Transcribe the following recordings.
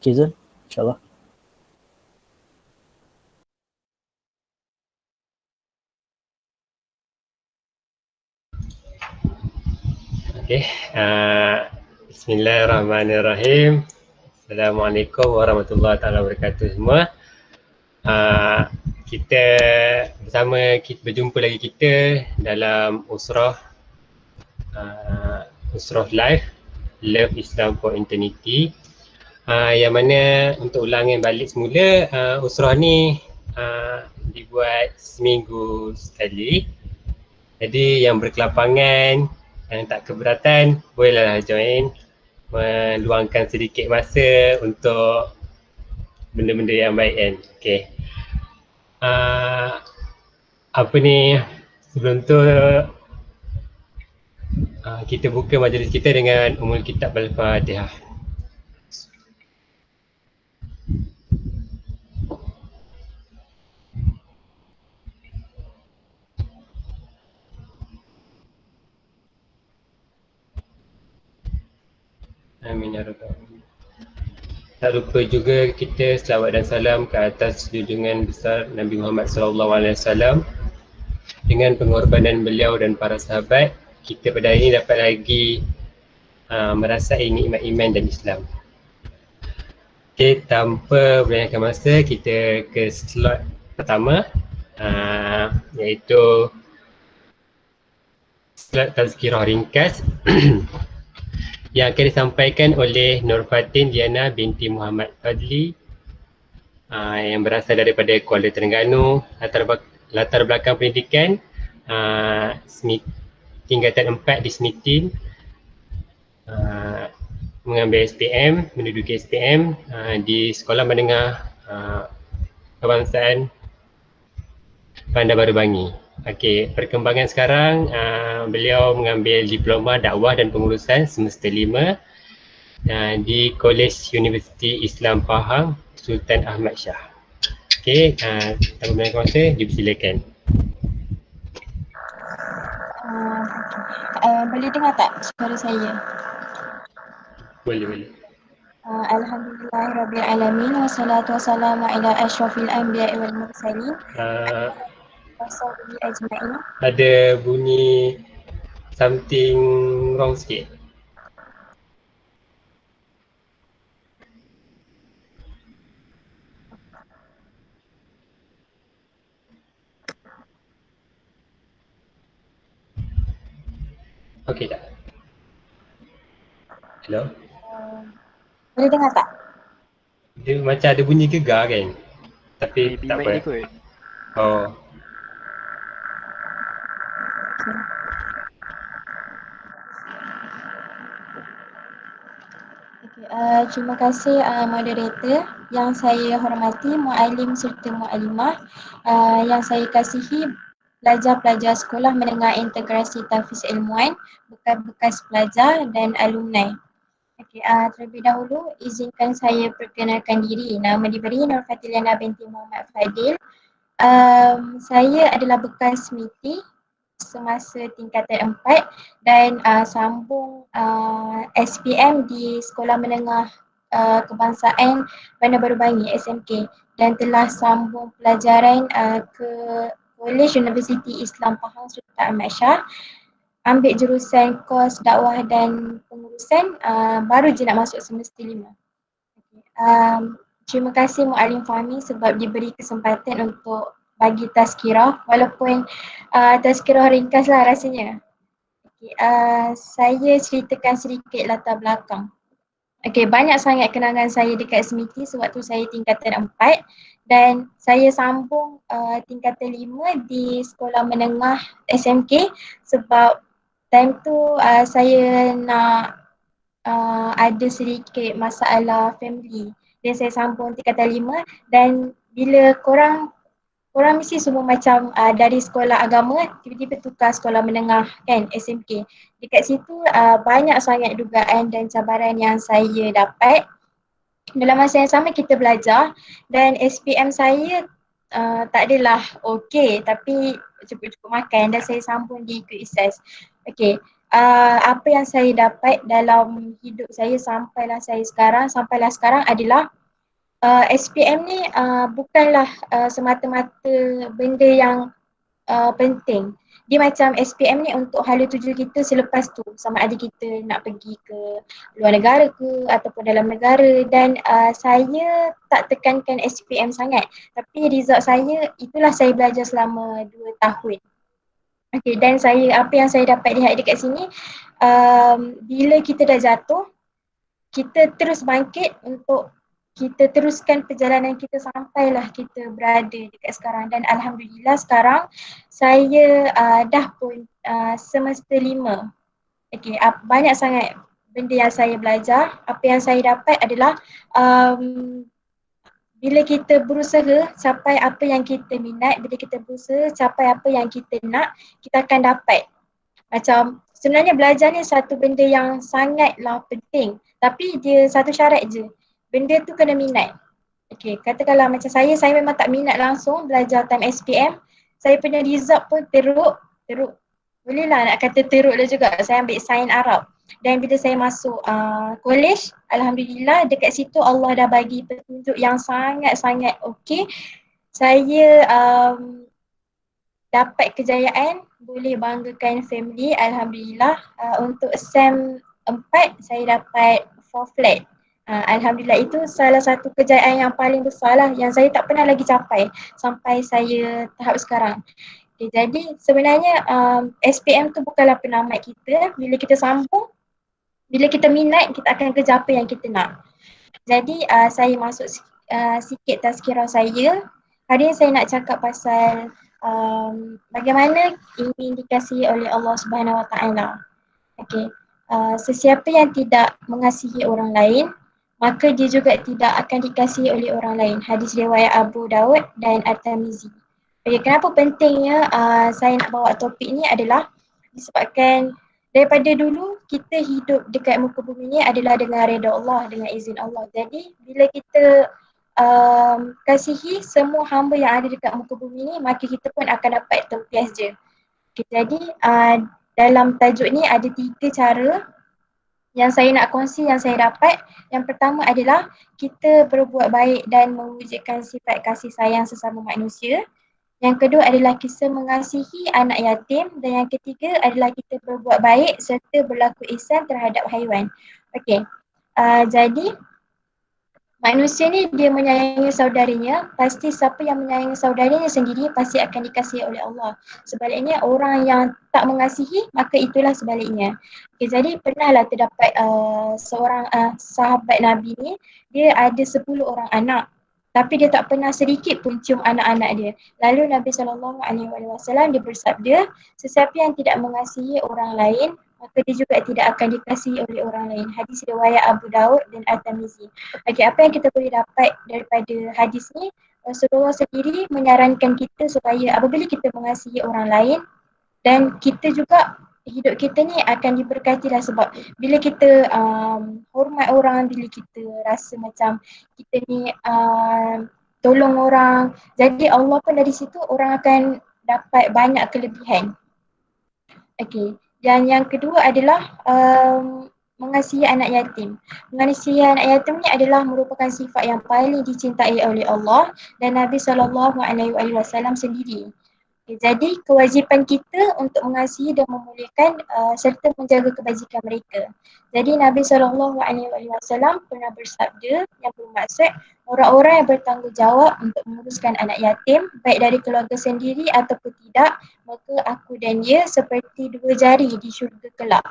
Okay Zul, insyaAllah. Okay, Bismillahirrahmanirrahim. Assalamualaikum warahmatullahi taala wabarakatuh semua. Kita berjumpa lagi kita dalam Usrah Live Love Islam for Eternity. Yang mana untuk ulangan balik semula, Usrah ni dibuat seminggu sekali. Jadi yang berkelapangan, yang tak keberatan, bolehlah join, meluangkan sedikit masa untuk benda-benda yang baik kan. Okay. Apa ni, sebelum tu kita buka majlis kita dengan Ummul Kitab Al-Fatihah. Amin ya rabbal alamin. Tak lupa juga kita selawat dan salam ke atas junjungan besar Nabi Muhammad SAW. Dengan pengorbanan beliau dan para sahabat, kita pada hari ini dapat lagi merasai nikmat iman dan Islam. Okay, tanpa berlengahkan masa, kita ke slot pertama, iaitu slot tazkirah ringkas yang akan disampaikan oleh Nur Fatin Diana binti Muhammad Fadli, yang berasal daripada Kuala Terengganu, latar belakang pendidikan tingkatan 4 di SMITIN, mengambil SPM, menduduki SPM di Sekolah Menengah Kebangsaan Bandar Baru Bangi. Okey, perkembangan sekarang beliau mengambil diploma dakwah dan pengurusan semester 5 di College Universiti Islam Pahang Sultan Ahmad Shah. Okey, tanpa banyak masa, dipersilakan. Boleh dengar tak suara saya? Boleh. Alhamdulillahirrabbilalamin wassalatu wassalamu ala asyrafil anbiya'i wal mursalin. Ada bunyi something wrong sikit. Okey tak? Hello? Boleh dengar tak? Dia macam ada bunyi gegar kan? Tapi tak apa. Oh. Terima kasih moderator yang saya hormati, muallim serta muallimah, yang saya kasihi pelajar-pelajar Sekolah Menengah Integrasi Tahfiz Ilmuwan, bekas-bekas pelajar dan alumni. Terlebih dahulu izinkan saya perkenalkan diri. Nama diberi Nur Fatiliana binti Muhammad Fadil. Saya adalah bekas MITI semasa tingkatan 4 dan sambung SPM di Sekolah Menengah Kebangsaan Bandar Baru Bangi SMK, dan telah sambung pelajaran ke College Universiti Islam Pahang Sultan Ahmad Shah, ambil jurusan kos dakwah dan pengurusan, baru je nak masuk semester 5. Terima kasih Muallim Fahmi sebab diberi kesempatan untuk bagi tazkirah, walaupun tazkirah ringkas lah rasanya. Saya ceritakan sedikit latar belakang. Banyak sangat kenangan saya dekat SMITI sewaktu saya tingkatan 4, dan saya sambung tingkatan 5 di Sekolah Menengah SMK sebab time tu saya nak ada sedikit masalah family, dan saya sambung tingkatan 5. Dan bila korang mesti semua macam dari sekolah agama tiba-tiba tukar sekolah menengah kan, SMK. Dekat situ banyak sangat dugaan dan cabaran yang saya dapat. Dalam masa yang sama kita belajar dan SPM saya tak adalah okey, tapi cukup-cukup makan, dan saya sambung di QSS. apa yang saya dapat dalam hidup saya sampailah sekarang adalah SPM ni bukanlah semata-mata benda yang penting. Dia macam SPM ni untuk hala tuju kita selepas tu, sama ada kita nak pergi ke luar negara ke ataupun dalam negara, dan saya tak tekankan SPM sangat, tapi result saya itulah saya belajar selama 2 tahun. Okay, dan apa yang saya dapat lihat dekat sini, bila kita dah jatuh, kita terus bangkit untuk kita teruskan perjalanan kita sampailah kita berada dekat sekarang. Dan alhamdulillah sekarang saya dah pun semester 5. Okay, banyak sangat benda yang saya belajar. Apa yang saya dapat adalah bila kita berusaha capai apa yang kita minat, bila kita berusaha capai apa yang kita nak, kita akan dapat. Macam sebenarnya belajar ni satu benda yang sangatlah penting, tapi dia satu syarat je, benda tu kena minat. Okay, katakanlah macam saya memang tak minat langsung belajar time SPM, saya punya result pun teruk. Boleh lah nak kata teruk lah juga, saya ambil sains Arab. Dan bila saya masuk college, alhamdulillah dekat situ Allah dah bagi petunjuk yang sangat-sangat okey. Saya dapat kejayaan, boleh banggakan family, alhamdulillah. Untuk SEM 4 saya dapat 4 flat. Alhamdulillah, itu salah satu kejayaan yang paling besar lah yang saya tak pernah lagi capai sampai saya tahap sekarang. Okay, jadi sebenarnya SPM tu bukanlah penamat kita. Bila kita sambung, bila kita minat, kita akan kerja apa yang kita nak. Jadi saya masuk sikit tazkirah saya. Hari ini saya nak cakap pasal bagaimana ingin dikasihi oleh Allah Subhanahu Wa Taala. Okay. Sesiapa yang tidak mengasihi orang lain, maka dia juga tidak akan dikasihi oleh orang lain. Hadis riwayat Abu Daud dan At-Tirmizi. Okay, kenapa pentingnya saya nak bawa topik ni adalah disebabkan daripada dulu kita hidup dekat muka bumi ni adalah dengan redha Allah, dengan izin Allah. Jadi bila kita kasihi semua hamba yang ada dekat muka bumi ni, maka kita pun akan dapat tempias je. Okay, jadi dalam tajuk ni ada 3 cara yang saya nak kongsi, yang saya dapat. Yang pertama adalah kita berbuat baik dan mewujudkan sifat kasih sayang sesama manusia. Yang kedua adalah kita mengasihi anak yatim, dan yang ketiga adalah kita berbuat baik serta berlaku ihsan terhadap haiwan. Okey. Jadi manusia ni dia menyayangi saudaranya, pasti siapa yang menyayangi saudaranya sendiri pasti akan dikasihi oleh Allah. Sebaliknya orang yang tak mengasihi, maka itulah sebaliknya. Okay, jadi pernahlah terdapat seorang sahabat Nabi ni, dia ada 10 orang anak, tapi dia tak pernah sedikit pun cium anak-anak dia. Lalu Nabi SAW dia bersabda, sesiapa yang tidak mengasihi orang lain, maka dia juga tidak akan dikasihi oleh orang lain. Hadis riwayat Abu Daud dan At-Tirmizi. Okay, apa yang kita boleh dapat daripada hadis ni? Rasulullah sendiri menyarankan kita supaya apabila kita mengasihi orang lain, dan kita juga hidup kita ni akan diberkati lah, sebab bila kita hormat orang, bila kita rasa macam kita ni tolong orang, jadi Allah pun dari situ orang akan dapat banyak kelebihan. Okay. Dan yang kedua adalah mengasihi anak yatim. Mengasihi anak yatim ni adalah merupakan sifat yang paling dicintai oleh Allah dan Nabi SAW sendiri. Okay, jadi kewajipan kita untuk mengasihi dan memuliakan serta menjaga kebajikan mereka. Jadi Nabi SAW pernah bersabda yang bermaksud orang-orang yang bertanggungjawab untuk menguruskan anak yatim, baik dari keluarga sendiri ataupun tidak, maka aku dan dia seperti 2 jari di syurga kelak.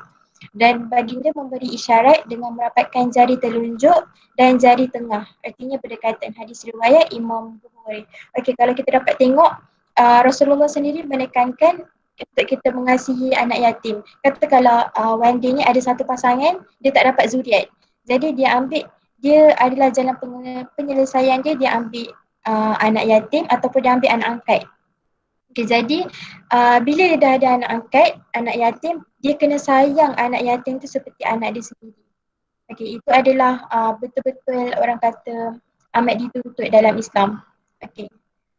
Dan baginda memberi isyarat dengan merapatkan jari telunjuk dan jari tengah. Artinya berdekatan. Hadis riwayat Imam Bukhari. Okey, kalau kita dapat tengok, Rasulullah sendiri menekankan untuk kita mengasihi anak yatim. Katakanlah one day ni ada satu pasangan, dia tak dapat zuriat. Jadi dia adalah jalan penyelesaian dia ambil anak yatim ataupun dia ambil anak angkat. Okay, jadi bila dia dah ada anak angkat, anak yatim, dia kena sayang anak yatim tu seperti anak dia sendiri. Okay, itu adalah betul-betul orang kata amat dituntut dalam Islam. Okay.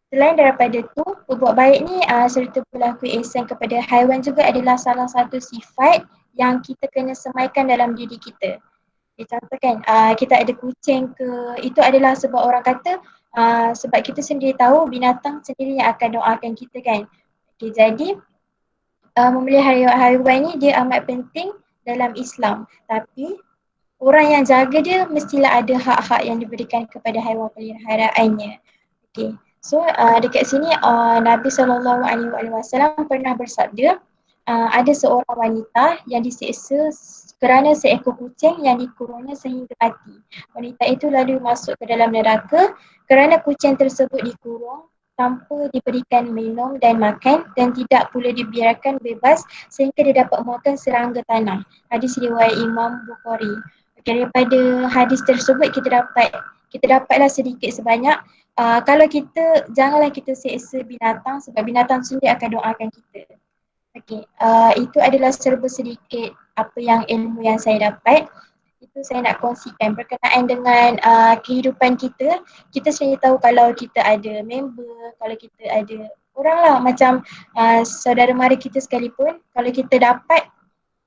Selain daripada itu, berbuat baik ni serta berlaku ihsan kepada haiwan juga adalah salah satu sifat yang kita kena semaikan dalam diri kita. Contoh kan, kita ada kucing ke, itu adalah sebab orang kata sebab kita sendiri tahu binatang sendiri yang akan doakan kita kan. Okay, jadi memelihara haiwan ni dia amat penting dalam Islam. Tapi orang yang jaga dia mestilah ada hak-hak yang diberikan kepada haiwan peliharaannya. Okay. So dekat sini Nabi SAW pernah bersabda, ada seorang wanita yang diseksa kerana seekor kucing yang dikurungnya sehingga mati. Wanita itu lalu masuk ke dalam neraka kerana kucing tersebut dikurung tanpa diberikan minum dan makan dan tidak pula dibiarkan bebas sehingga dia dapat makan serangga tanah. Hadis riwayat Imam Bukhari. Okay, daripada hadis tersebut kita dapatlah sedikit sebanyak kalau kita, janganlah kita seksa binatang sebab binatang sendiri akan doakan kita. Okay, itu adalah serba sedikit apa yang ilmu yang saya dapat. Itu saya nak kongsikan berkenaan dengan kehidupan kita. Kita sendiri tahu kalau kita ada member, kalau kita ada orang lah macam saudara mara kita sekalipun, kalau kita dapat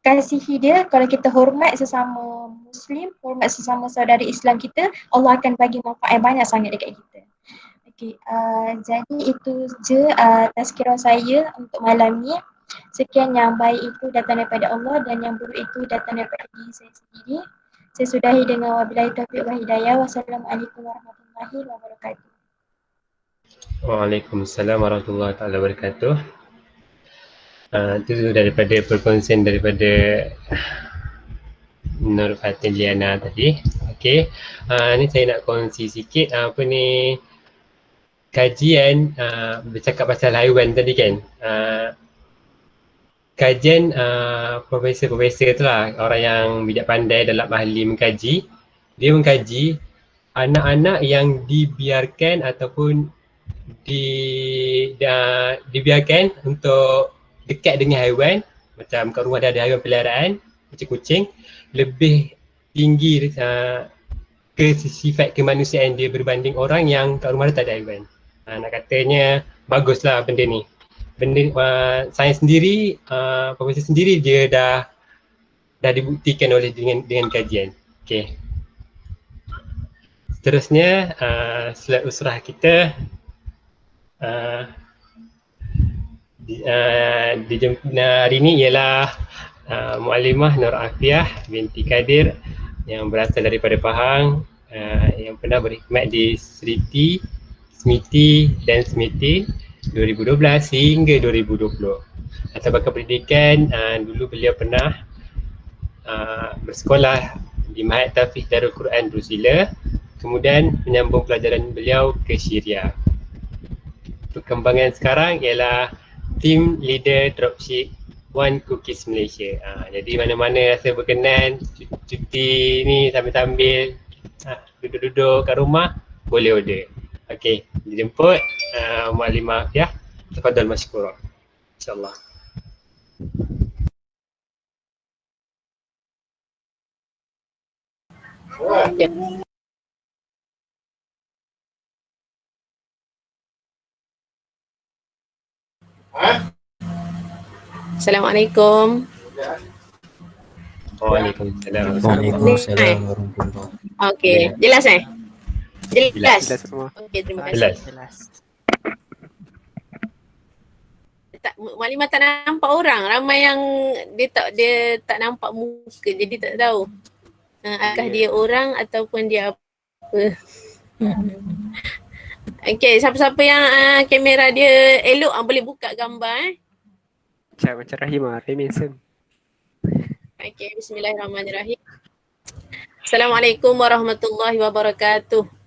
kasihi dia, kalau kita hormat sesama Muslim, hormat sesama saudara Islam kita, Allah akan bagi manfaat yang banyak sangat dekat kita. Okay, jadi itu je tazkirah saya untuk malam ni. Sekian, yang baik itu datang daripada Allah dan yang buruk itu datang daripada diri saya sendiri. Saya sudahi dengan wabillahi taufiq wal hidayah. Wassalamualaikum warahmatullahi wabarakatuh. Waalaikumsalam warahmatullahi wabarakatuh. Itu daripada perkongsian daripada Nur Fatin Liana tadi. Okey. Ni saya nak kongsi sikit kajian bercakap pasal haiwan tadi kan. Kajian profesor-profesor tu lah, orang yang bijak pandai dalam ahli mengkaji. Dia mengkaji anak-anak yang dibiarkan ataupun dibiarkan untuk dekat dengan haiwan, macam kat rumah dah ada haiwan peliharaan macam kucing, lebih tinggi ke sifat kemanusiaan dia berbanding orang yang kat rumah dia tak ada haiwan. Nak katanya baguslah benda ni. Benda sains sendiri, profesor sendiri dia dah dibuktikan oleh dengan kajian. Okey. Seterusnya slide usrah kita hari ini ialah Muallimah Nur Afiah binti Kadir yang berasal daripada Pahang, yang pernah berkhidmat di Smiti dan Smiti 2012 hingga 2020. Atas bakat pendidikan, dulu beliau pernah bersekolah di Mahat Tahfiz Darul Quran Drusila, kemudian menyambung pelajaran beliau ke Syria. Perkembangan sekarang ialah Team Leader Dropship One Cookies Malaysia. Jadi mana-mana rasa berkenan cuti ni sambil-sambil duduk-duduk kat rumah, boleh order. Okey, dijemput Muallimah Afiah. Tafadhal masykurah. InsyaAllah. Assalamualaikum. Waalaikumsalam. Waalaikumsalam warahmatullahi. Okey, jelas Jelas. Semua. Okey, terima kasih. Jelas. Muallimah tak nampak orang, ramai yang dia tak nampak muka, jadi tak tahu adakah dia orang ataupun dia apa. Okey, siapa-siapa yang kamera dia elok boleh buka gambar Macam Rahim handsome. Okey, bismillahirrahmanirrahim. Assalamualaikum warahmatullahi wabarakatuh.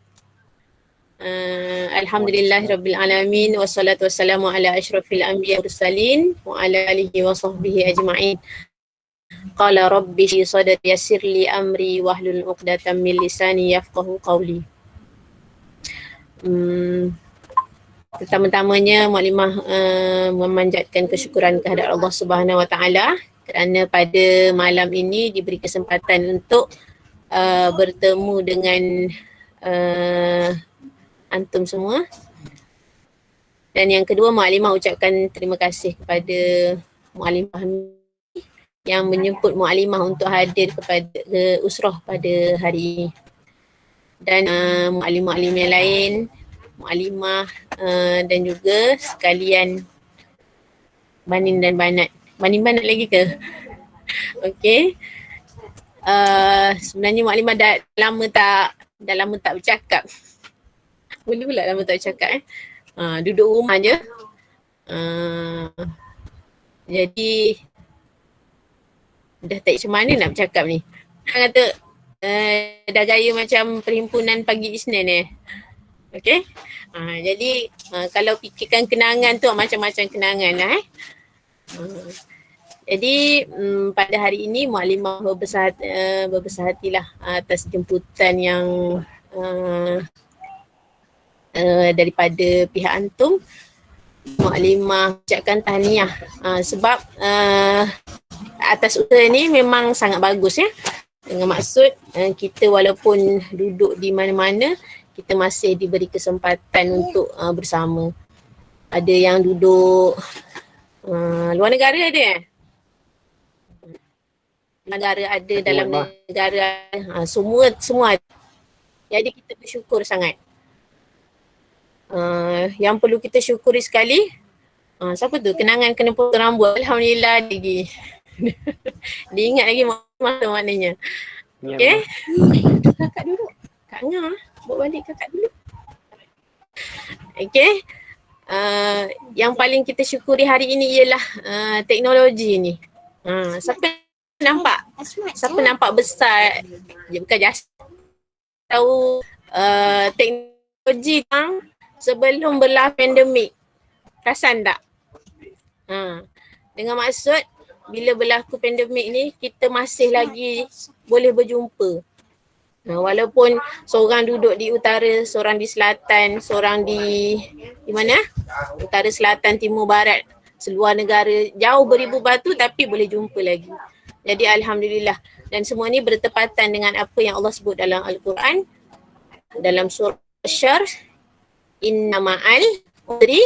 Alhamdulillahirabbil alamin wassalatu wassalamu ala asyrafil anbiya wal mursalin wa ala alihi wa sahbihi ajma'in. Qala rabbi sadri yassir li amri wahlul 'uqdatam min lisani yafqahu qawli. Pertama-tamanya Muallimah memanjatkan kesyukuran kehadrat Allah Subhanahu wa taala kerana pada malam ini diberi kesempatan untuk bertemu dengan antum semua. Dan yang kedua, Muallimah ucapkan terima kasih kepada Muallimah yang menjemput Mu'alimah untuk hadir ke usrah pada hari ini. Dan Mu'alim-Mu'alim yang lain, Mu'alimah dan juga sekalian Banin dan Banat. Banin Banat lagi ke? Okey. Sebenarnya Mu'alimah dah lama tak bercakap. Boleh pula lama tak bercakap duduk rumah je. Jadi dah tak macam mana nak bercakap ni. Orang kata dah gaya macam perhimpunan pagi Isnin Okey. Jadi kalau fikirkan kenangan tu macam-macam kenangan lah Jadi pada hari ini Mu'alimah berbesar hatilah atas jemputan yang daripada pihak antum. Mu'alimah ucapkan tahniah sebab atas usaha ni memang sangat bagus dengan maksud kita walaupun duduk di mana-mana kita masih diberi kesempatan untuk bersama. Ada yang duduk luar negara ada negara ada, dalam negara semua ada. Jadi kita bersyukur sangat. Yang perlu kita syukuri sekali siapa tu? Kenangan kena potong rambut. Alhamdulillah lagi. Dia ingat lagi masa maknanya. Okay. Kakak duduk. Kak Ngah, bawa balik kakak dulu. Okay. Yang paling kita syukuri hari ini ialah teknologi ni. Siapa nampak? Siapa nampak besar? Bukan just tahu teknologi yang sebelum berlaku pandemik. Perasan tak? Dengan maksud bila berlaku pandemik ni kita masih lagi boleh berjumpa. Walaupun seorang duduk di utara, seorang di selatan, seorang di mana? Utara, selatan, timur, barat, seluar negara, jauh beribu batu tapi boleh jumpa lagi. Jadi alhamdulillah, dan semua ni bertepatan dengan apa yang Allah sebut dalam Al-Quran dalam surah Asy-Syarh, inna ma'al usri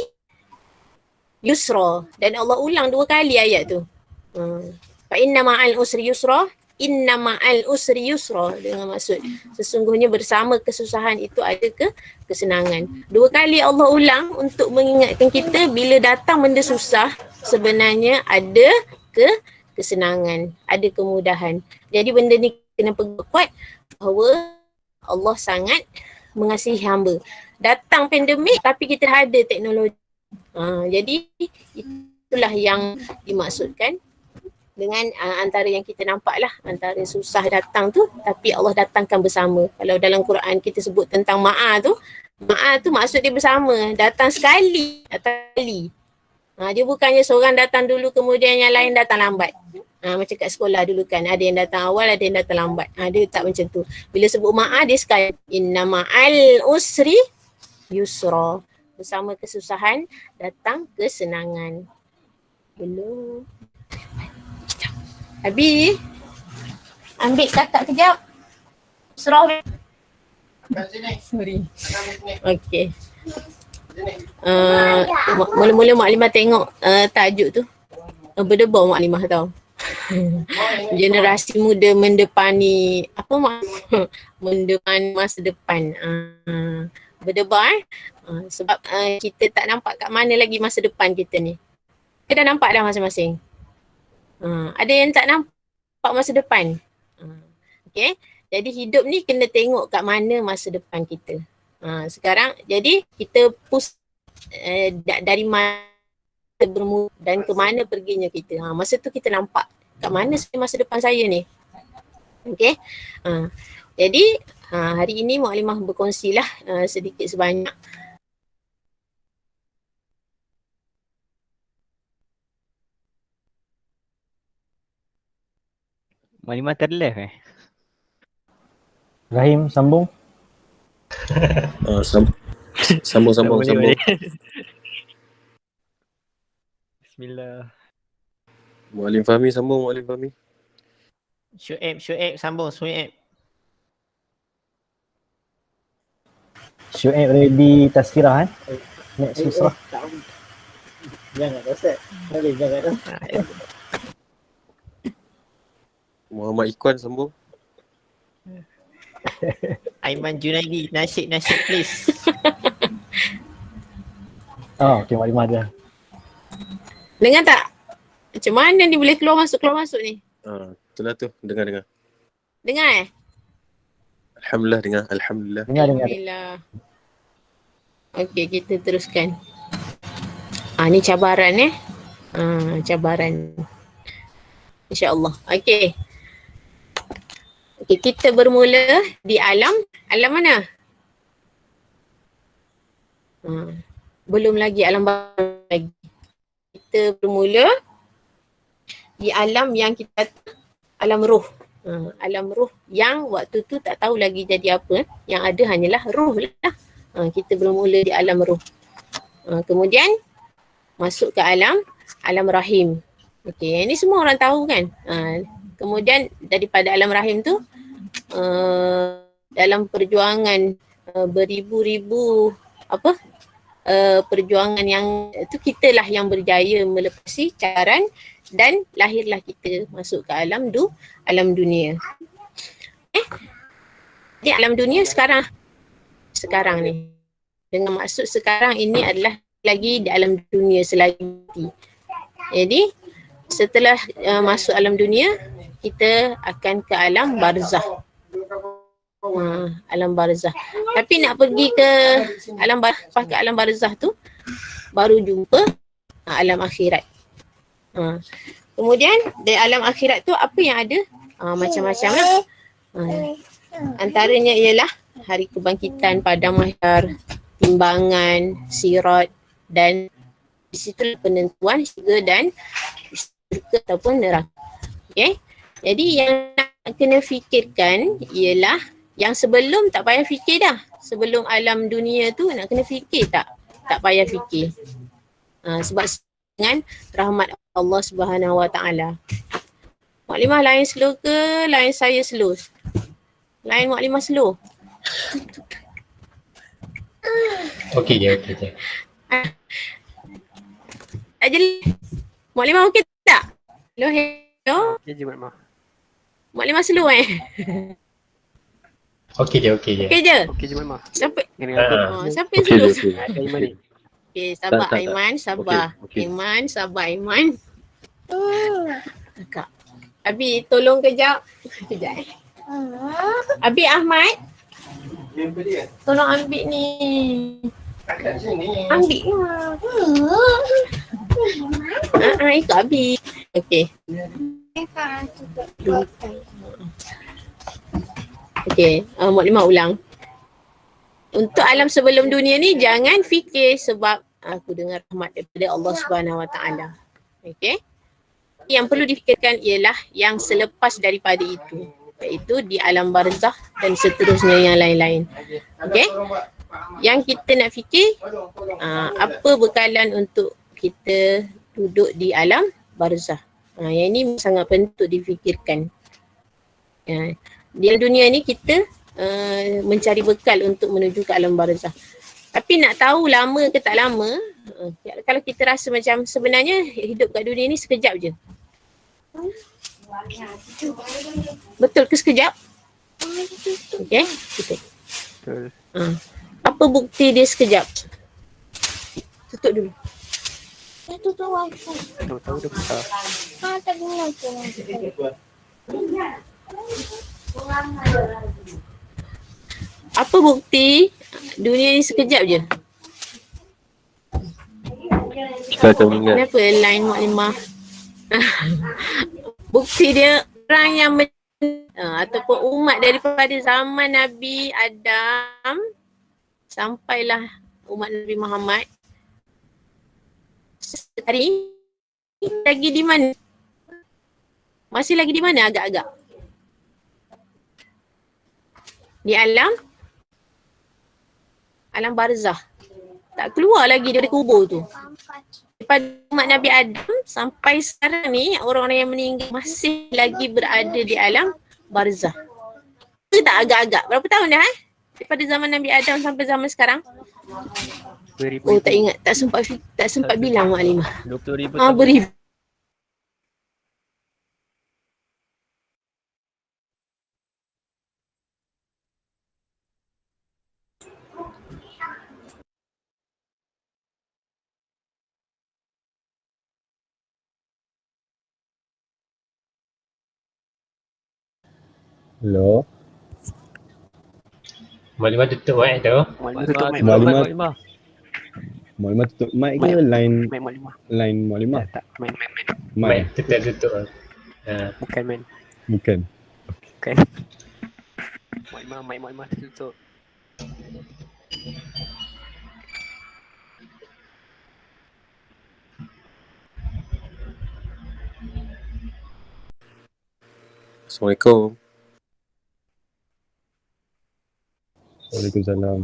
yusra, dan Allah ulang 2 kali ayat tu. Fa inna ma'al usri yusra, inna ma'al usri yusra, dengan maksud sesungguhnya bersama kesusahan itu ada kesenangan. 2 kali Allah ulang untuk mengingatkan kita bila datang benda susah sebenarnya ada kesenangan, ada kemudahan. Jadi benda ni kena pegang kuat bahawa Allah sangat mengasihi hamba. Datang pandemik tapi kita ada teknologi. Jadi itulah yang dimaksudkan dengan antara yang kita nampak lah, antara susah datang tu tapi Allah datangkan bersama. Kalau dalam Quran kita sebut tentang ma'a tu maksud dia bersama, datang sekali. Dia bukannya seorang datang dulu kemudian yang lain datang lambat. Macam kat sekolah dulu kan, ada yang datang awal, ada yang datang lambat. Dia tak macam tu. Bila sebut ma'a dia sekali, inna ma'al usri yusra, bersama kesusahan datang kesenangan. Belum. Abi, ambil kakak kejap. Serah. Sorry. Okey. Mula-mula Mu'alimah tengok tajuk tu. Berdebar Mu'alimah tau. Generasi muda mendepani mendepani masa depan. Berdebar sebab kita tak nampak kat mana lagi masa depan kita ni. Kita dah nampak dah masing-masing. Ada yang tak nampak masa depan. Okay. Jadi hidup ni kena tengok kat mana masa depan kita. Sekarang jadi kita push dari mana bermula dan ke mana perginya kita. Masa tu kita nampak kat mana masa depan saya ni. Okay. Jadi hari ini Mu'alimah berkongsilah sedikit sebanyak. Mu'alimah terlive Rahim, sambung. Sambung. Bismillah. Mu'alim Fahmi sambung, Mu'alim Fahmi. Syuib sambung, Syuib. Syuib ready tazkirah next susah. Jangan dosa. Boleh jangan dosa. Muhammad Ikhwan sambung. Aiman Junaidi, nasyid please. Oh, okay, Mak Limah ada. Dengar tak? Macam mana ni boleh keluar masuk ni? Itulah tu. Dengar. Dengar Alhamdulillah dengar. Alhamdulillah. Dengar. Alhamdulillah. Okey, kita teruskan. Ni cabaran cabaran. InsyaAllah. Okey. Okey, kita bermula di alam mana? Belum lagi alam baru lagi. Kita bermula di alam yang kita alam roh. Alam roh yang waktu tu tak tahu lagi jadi apa. Yang ada hanyalah roh lah. Kita bermula di alam roh. Kemudian masuk ke alam rahim. Okey, ini semua orang tahu kan. Kemudian daripada alam rahim tu dalam perjuangan beribu-ribu perjuangan yang tu kitalah yang berjaya melepasi cabaran dan lahirlah kita masuk ke alam dunia. Di alam dunia sekarang ni. Dengan maksud sekarang ini adalah lagi di alam dunia selagi. Jadi setelah masuk alam dunia, kita akan ke alam barzah. Alam barzah. Tapi nak pergi ke alam barzah tu baru jumpa alam akhirat. Kemudian di alam akhirat tu apa yang ada? Macam-macam lah. Antaranya ialah hari kebangkitan, padang mahsyar, timbangan, sirat dan di situ penentuan syurga dan syurga ataupun neraka. Okay? Jadi yang nak kena fikirkan ialah yang sebelum tak payah fikir dah. Sebelum alam dunia tu nak kena fikir tak? Tak payah fikir. Sebab dengan rahmat Allah Subhanahu Wa Taala. Mak Limah lain slow ke lain saya slow? Lain Mak Limah slow. Okey je. Mak Limah okey tak? Hello? Ya je Mak Limah. Mak Limah slow Okey je. Okey je? Okey je Mak Limah. Siapa? Dengan Siapa yang slow? ada Aiman ni. Okay, sabar Tak. Aiman, sabar. Okey. Aiman, sabar Aiman. Kakak. Abi tolong kejap. Kejap Abi Ahmad. Tolong ambil ni. Ambil lah. Ikut Abi. Okey. Okey, Mak Limah ulang. Untuk alam sebelum dunia ni jangan fikir sebab aku dengar rahmat daripada Allah Subhanahu Wa Taala. Okey. Yang perlu difikirkan ialah yang selepas daripada itu, iaitu di alam barzah dan seterusnya yang lain-lain. Okey. Yang kita nak fikir apa bekalan untuk kita duduk di alam barzah. Yang ini sangat penting untuk difikirkan. Di alam dunia ni kita mencari bekal untuk menuju ke alam barzah. Tapi nak tahu lama ke tak lama, kalau kita rasa macam sebenarnya hidup kat dunia ni sekejap je. Betul ke sekejap? Okey, kita. Betul. Apa bukti dia sekejap? Tutup dulu. Tahu-tahu dah besar. Apa bukti dunia ni sekejap je? Kita akan ingat. Kenapa line Mak Limah? Bukti dia orang yang ataupun umat daripada zaman Nabi Adam sampailah umat Nabi Muhammad hari lagi di mana? Masih lagi di mana agak-agak? Di alam barzah. Tak keluar lagi dari kubur tu. Daripada umat Nabi Adam sampai sekarang ni orang-orang yang meninggal masih lagi berada di alam barzah. Itu tak agak-agak? Berapa tahun dah daripada zaman Nabi Adam sampai zaman sekarang? Oh tak ingat, tak sempat bilang Mak Limah. 20,000 beribu. Hello. Maklimah tutup mic tu. Tutup mic Maklimah. Maklimah. Maklimah tutup mic ke Mic. line Mic Maklimah. line Maklimah? Tak, mic. Mic Mic. tutup. Bukan man. Bukan. Bukan. Maklimah tutup. Assalamualaikum. Waalaikumsalam.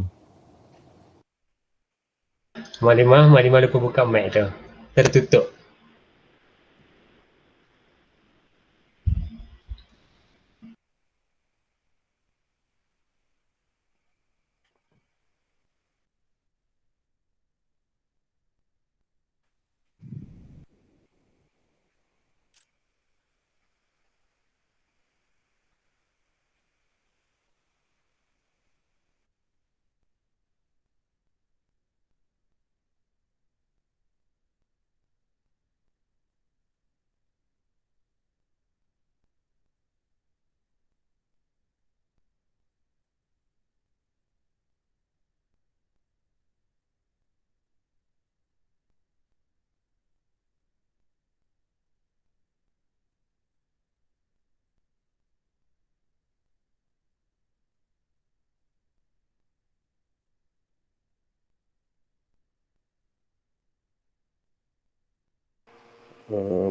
Maklimah lupa buka mic tu. Tertutup.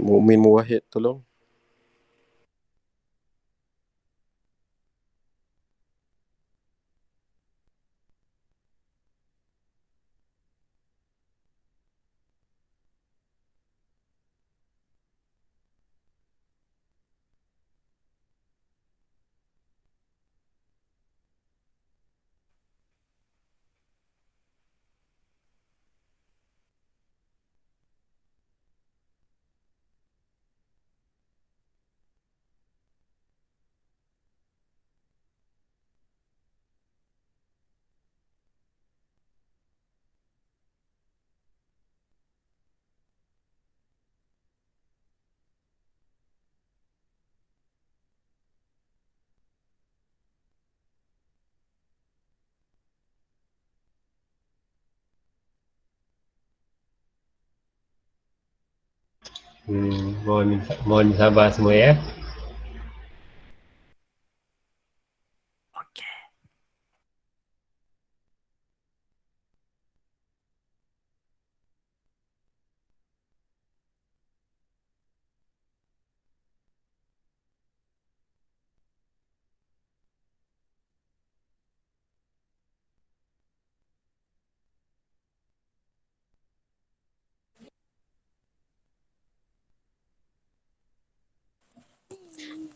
Mukmin Muwahhid tolong. Mohon sabar semua ya. Okey.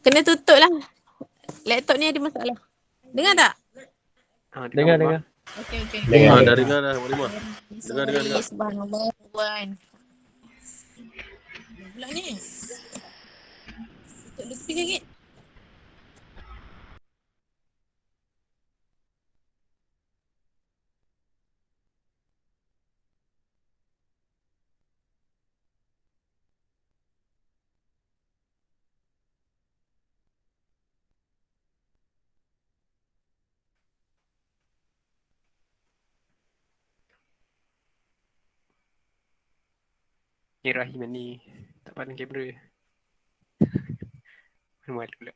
Kena tutup lah. Laptop ni ada masalah. Dengar tak? Dengar. Okey. Dengar. Dah dengar dah Maklimah. Dengar. Subhanallah. Puan. Pula ni. Tutup dulu sikit. Ni Rahim ni tak pandang kamera. Malu pula.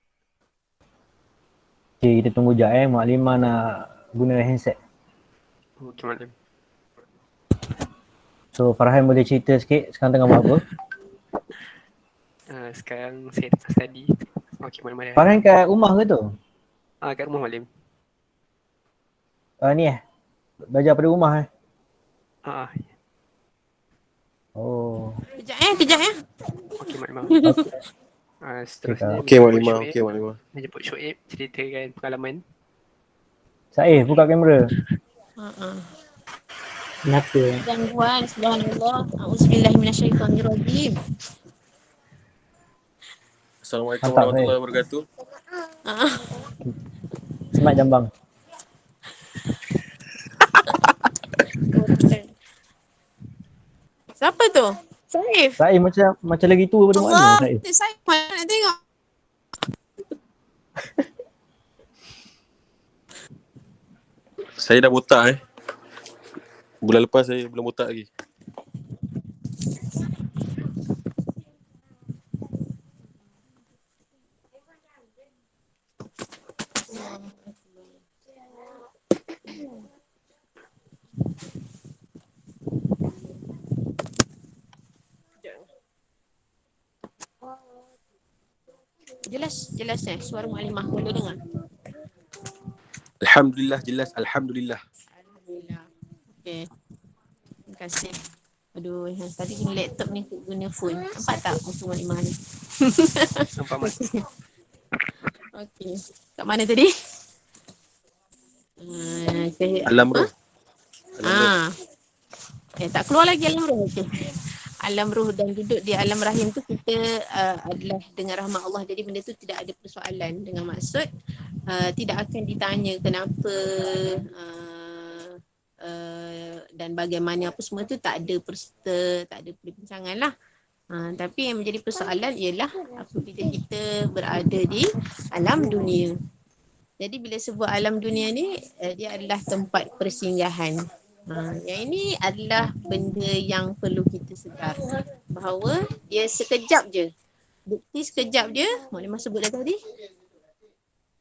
Okay, kita tunggu jap Maklimah nak guna handset. Okey Maklim. So Farhan boleh cerita sikit sekarang tengah buat apa? Sekarang saya tengah study. Okey Maklim. Farhan kat rumah ke tu? Kat rumah Maklim. Ni belajar pada rumah Oh. Kejap. Okey Maklim. Seterusnya Okey Maklimah. Dia jemput Shoaib ceritakan pengalaman. Saif buka kamera. Kenapa? Gangguan, subhanallah. Auzubillahiminasyaitanirrajim. Assalamualaikum Mantap, warahmatullahi wabarakatuh. Smart jambang. Siapa tu? Saif. Saif macam lagi tua pada makna Allah, Saif. Saif mana nak tengok? Saya dah botak Bulan lepas saya belum botak lagi. Jelas suara Mu'alimah boleh dengar? Alhamdulillah jelas. Alhamdulillah. Alhamdulillah. Okey. Terima kasih. Aduh, yang tadi guna laptop ni guna phone. Nampak tak muka Mu'alimah ni? Nampak mas. Okey. Kat mana tadi? Alam roh. Tak keluar lagi alam roh. Okey. Alam roh dan duduk di alam rahim tu kita adalah dengan rahmat Allah. Jadi benda tu tidak ada persoalan. Dengan maksud tidak akan ditanya kenapa dan bagaimana apa semua tu tak ada perbincangan lah. Tapi yang menjadi persoalan ialah apabila kita berada di alam dunia. Jadi bila sebut alam dunia ni dia adalah tempat persinggahan. Yang ini adalah benda yang perlu kita sedar bahawa dia sekejap je. Bukti sekejap je, Mu'alimah sebut dah tadi.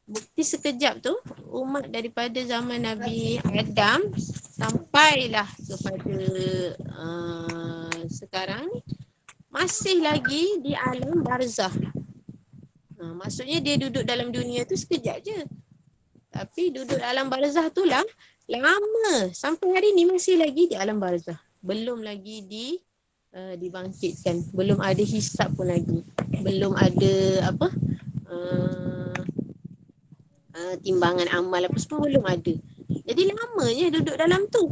Bukti sekejap tu umat daripada zaman Nabi Adam sampailah kepada sekarang ni masih lagi di alam barzah. Maksudnya dia duduk dalam dunia tu sekejap je. Tapi duduk dalam barzah tu lah lama. Sampai hari ni masih lagi di alam barzah. Belum lagi dibangkitkan. Belum ada hisab pun lagi. Belum ada timbangan amal apa semua belum ada. Jadi lamanya duduk dalam tu.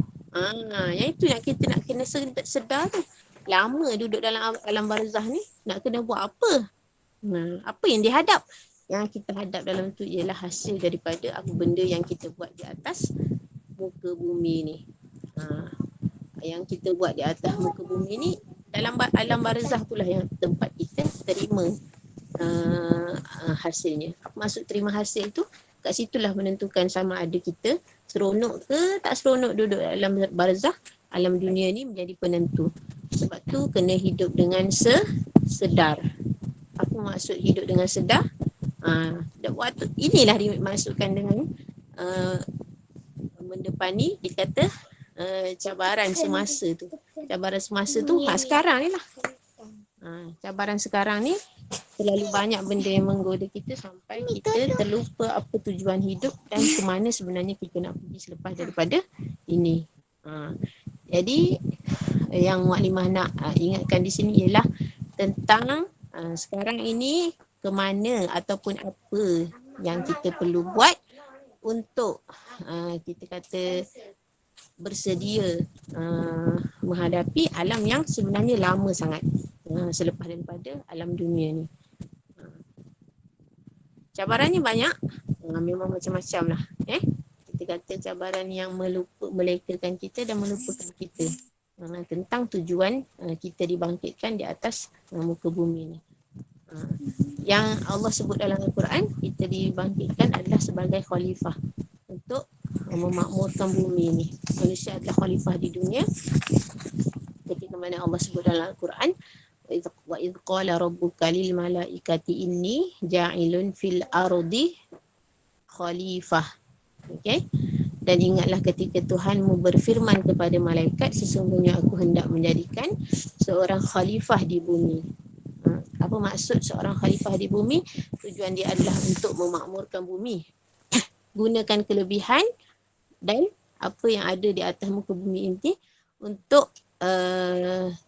Yang itu yang kita nak kena sedar tu. Lama duduk dalam alam barzah ni nak kena buat apa? Apa yang dihadap? Yang kita hadap dalam tu ialah hasil daripada apa benda yang kita buat di atas muka bumi ni. Yang kita buat di atas muka bumi ni dalam alam barzah itulah yang tempat kita terima hasilnya. Apa maksud terima hasil tu? Kat situlah menentukan sama ada kita seronok ke tak seronok duduk dalam barzah. Alam dunia ni menjadi penentu. Sebab tu kena hidup dengan sedar. Apa maksud hidup dengan sedar? Waktu inilah dimaksudkan dengan mendepani dikata cabaran semasa tu. Cabaran semasa tu sekarang ni lah. Cabaran sekarang ni terlalu banyak benda yang menggoda kita sampai kita terlupa apa tujuan hidup dan ke mana sebenarnya kita nak pergi selepas daripada ini. Jadi yang Mu'alimah nak ingatkan di sini ialah tentang sekarang ini ke mana ataupun apa yang kita perlu buat untuk kita kata bersedia menghadapi alam yang sebenarnya lama sangat selepas daripada alam dunia ni. Cabarannya banyak, memang macam-macam lah. Kita kata cabaran yang melekakan kita dan melupakan kita tentang tujuan kita dibangkitkan di atas muka bumi ni. Yang Allah sebut dalam Al-Quran, kita dibangkitkan adalah sebagai khalifah untuk memakmurkan bumi ni. Manusia adalah khalifah di dunia. Ketika mana Allah sebut dalam Al-Quran, wa idh qala rabbuka lil malaikati inni ja'ilun fil ardi khalifah. Okey. Dan ingatlah ketika Tuhanmu berfirman kepada malaikat, sesungguhnya aku hendak menjadikan seorang khalifah di bumi. Apa maksud seorang khalifah di bumi? Tujuan dia adalah untuk memakmurkan bumi. Gunakan kelebihan dan apa yang ada di atas muka bumi ini untuk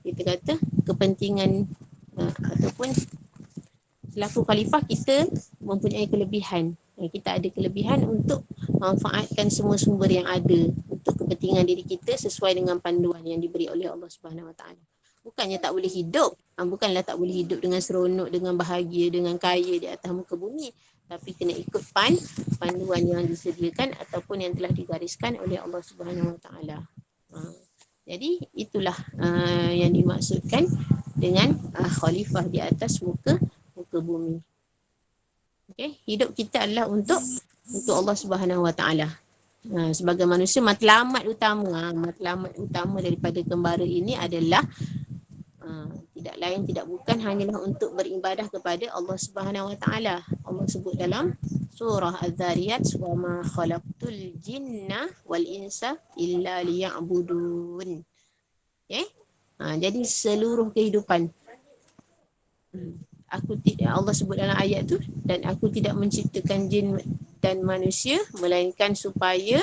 kita kata kepentingan ataupun selaku khalifah kita mempunyai kelebihan. Kita ada kelebihan untuk manfaatkan semua sumber yang ada untuk kepentingan diri kita sesuai dengan panduan yang diberi oleh Allah Subhanahu Wa Taala. Bukannya tak boleh hidup. Bukanlah tak boleh hidup dengan seronok, dengan bahagia, dengan kaya di atas muka bumi. Tapi kena ikut panduan yang disediakan ataupun yang telah digariskan oleh Allah Subhanahu Wa Taala. Jadi itulah yang dimaksudkan dengan khalifah di atas muka bumi. Okay? Hidup kita adalah untuk Allah Subhanahu Wa Taala. Sebagai manusia, matlamat utama daripada kembara ini adalah tidak lain tidak bukan hanyalah untuk beribadah kepada Allah Subhanahu Wa Taala. Allah sebut dalam surah Az-Zariyat, wa ma khalaqtul jinna wal insa illa liya'budun. Okay? Jadi seluruh kehidupan Allah sebut dalam ayat tu, dan aku tidak menciptakan jin dan manusia melainkan supaya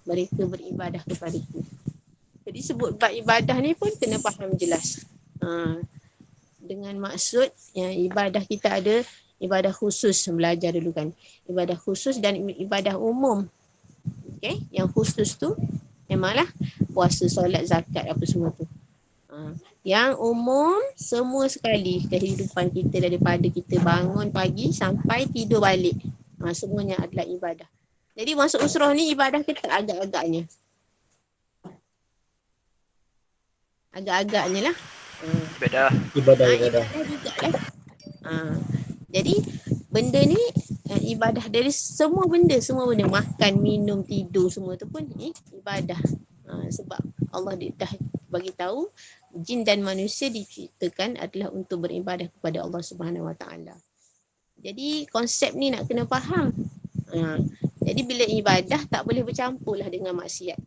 mereka beribadah kepadaku. Jadi sebut bab ibadah ni pun kena faham jelas. Dengan maksud yang ibadah kita ada ibadah khusus, belajar dulu kan. Ibadah khusus dan ibadah umum. Okay? Yang khusus tu memanglah puasa, solat, zakat apa semua tu. Yang umum semua sekali kehidupan kita daripada kita bangun pagi sampai tidur balik. Semuanya adalah ibadah. Jadi masuk usrah ni ibadah kita agak-agaknya. Agak-agaknya lah. Ibadah. Ibadah juga lah. Jadi benda ni ibadah dari semua benda. Makan, minum, tidur semua tu pun ibadah. Sebab Allah dah bagi tahu jin dan manusia diciptakan adalah untuk beribadah kepada Allah Subhanahu Wa Taala. Jadi konsep ni nak kena faham. Jadi bila ibadah tak boleh bercampur lah dengan maksiat.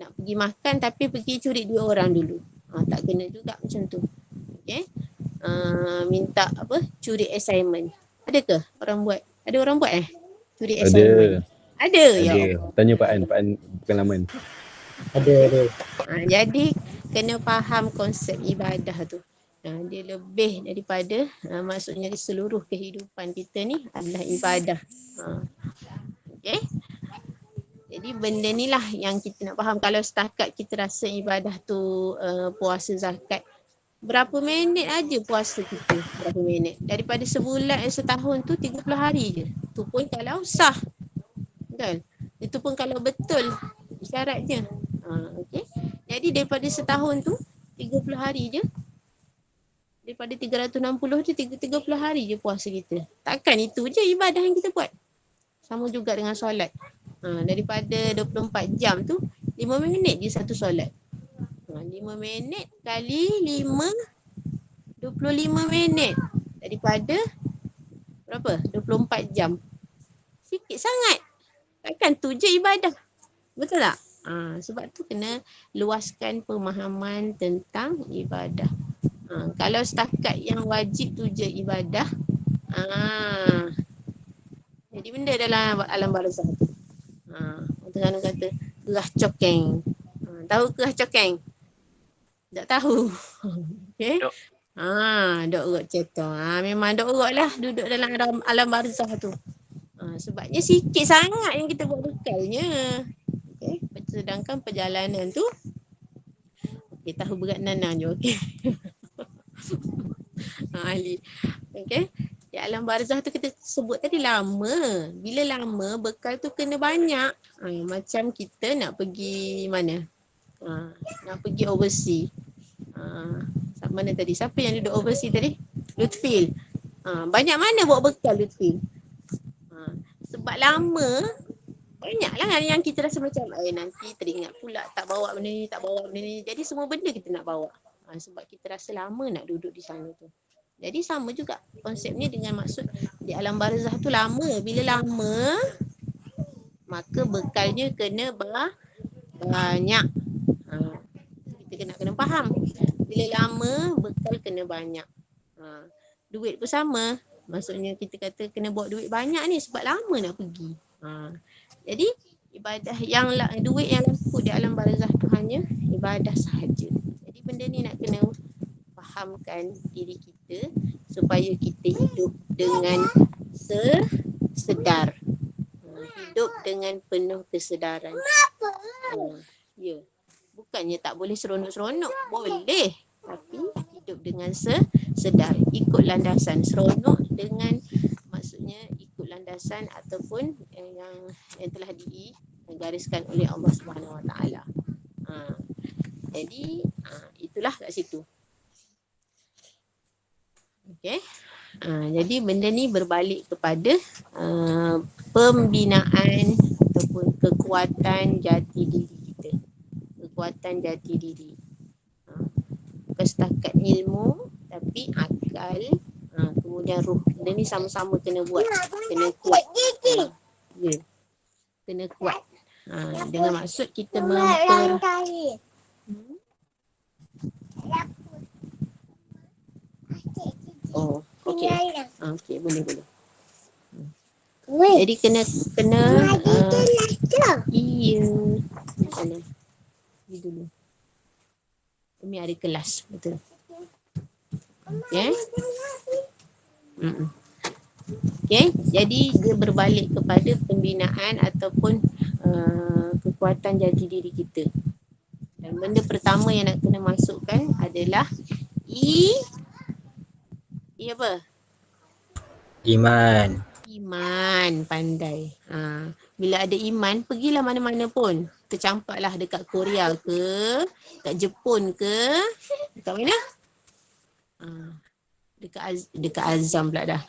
Nak pergi makan tapi pergi curi duit orang dulu. Tak kena juga macam tu. Okay? Minta curi assignment. Ada ke orang buat? Ada orang buat curi assignment? Ada. Ya. Tanya Pak An bukan laman. Ada. Jadi kena faham konsep ibadah tu. Dia lebih daripada maksudnya di seluruh kehidupan kita ni adalah ibadah. Okay? Jadi benda ni lah yang kita nak faham. Kalau setakat kita rasa ibadah tu puasa, zakat, berapa minit aja puasa kita? Berapa minit? Daripada sebulan setahun tu 30 hari je. Tu pun kalau sah. Betul? Itu pun kalau betul syaratnya. Okay? Jadi daripada setahun tu 30 hari je. Daripada 360 je 30 hari je puasa kita. Takkan itu je ibadah yang kita buat. Sama juga dengan solat. Daripada 24 jam tu 5 minit je satu solat. 5 minit kali 5 25 minit. Daripada berapa? 24 jam. Sikit sangat. Takkan tu je ibadah. Betul tak? Sebab tu kena luaskan pemahaman tentang ibadah. Kalau setakat yang wajib tu je ibadah, jadi benda dalam alam barzakh tu. Orang kata gerah cokeng. Tahu gerah cokeng? Tak tahu. Okay? Dok urut ceto. Memang dok urut lah duduk dalam alam barzakh tu. Sebabnya sikit sangat yang kita buat bekalnya. Okay? Sedangkan perjalanan tu tahu berat Nana je. Okay? Ahli. Okay? Di alam barzakh tu kita sebut tadi lama. Bila lama bekal tu kena banyak. Macam kita nak pergi mana? Nak pergi overseas. Mana tadi? Siapa yang duduk overseas tadi? Lutfil. Banyak mana bawa bekal Lutfil? Sebab lama, banyaklah yang kita rasa macam nanti teringat pula tak bawa benda ni. Jadi semua benda kita nak bawa. Sebab kita rasa lama nak duduk di sana tu. Jadi sama juga konsepnya dengan maksud di alam barzakh tu lama. Bila lama, maka bekalnya kena banyak. Kita kena faham. Bila lama, bekal kena banyak. Duit pun sama. Maksudnya kita kata kena bawa duit banyak ni sebab lama nak pergi. Jadi ibadah duit yang laku di alam barzakh tu hanya ibadah sahaja. Jadi benda ni nak kena fahamkan diri kita supaya kita hidup dengan sedar. Hidup dengan penuh kesedaran. Ya. Bukannya tak boleh seronok-seronok. Boleh. Tapi hidup dengan sedar. Ikut landasan. Seronok dengan maksudnya ikut landasan ataupun yang telah digariskan oleh Allah Subhanahu Wa Taala. Jadi itulah kat situ. Okay. Jadi benda ni berbalik kepada pembinaan ataupun kekuatan jati diri kita. Kekuatan jati diri. Bukan setakat ilmu tapi akal, kemudian ruh. Benda ni sama-sama kena buat. Kena kuat. Ya. Kena kuat. Dengan maksud kita Oh, okey. Okey, boleh. Jadi kena iya. Mana? Ni dulu. Umi ada kelas, betul. Okey. Okey, jadi dia berbalik kepada pembinaan ataupun kekuatan jati diri kita. Dan benda pertama yang nak kena masukkan adalah apa? Iman. Iman, pandai. Bila ada iman, pergilah mana-mana pun. Tercampaklah dekat Korea ke, dekat Jepun ke, dekat mana? Dekat Azam pula dah.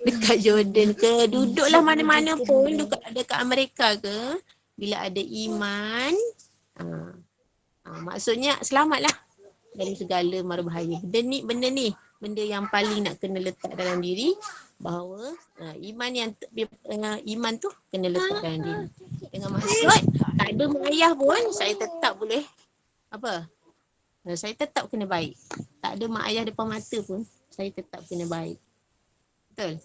Dekat Jordan ke, duduklah mana-mana pun, dekat Amerika ke. Bila ada iman, maksudnya selamatlah dari segala mara bahaya. Benda ni benda yang paling nak kena letak dalam diri, bahawa iman tu kena letak dalam diri. Dengan maksud tak ada mak ayah pun saya tetap boleh saya tetap kena baik. Tak ada mak ayah depan mata pun saya tetap kena baik. Betul?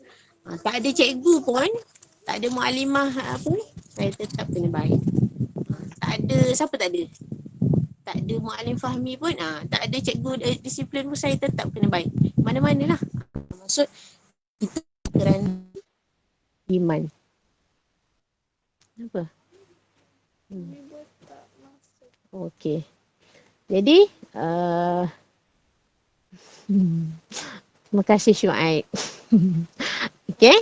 Tak ada cikgu pun, tak ada muallimah pun saya tetap kena baik. Tak ada, siapa tak ada? Tak ada muallim Fahmi pun, tak ada cikgu disiplin pun saya tetap kena baik. Mana-manalah. Maksud itu kerana iman. Apa? Okey. Jadi terima kasih Syuaib. Okey.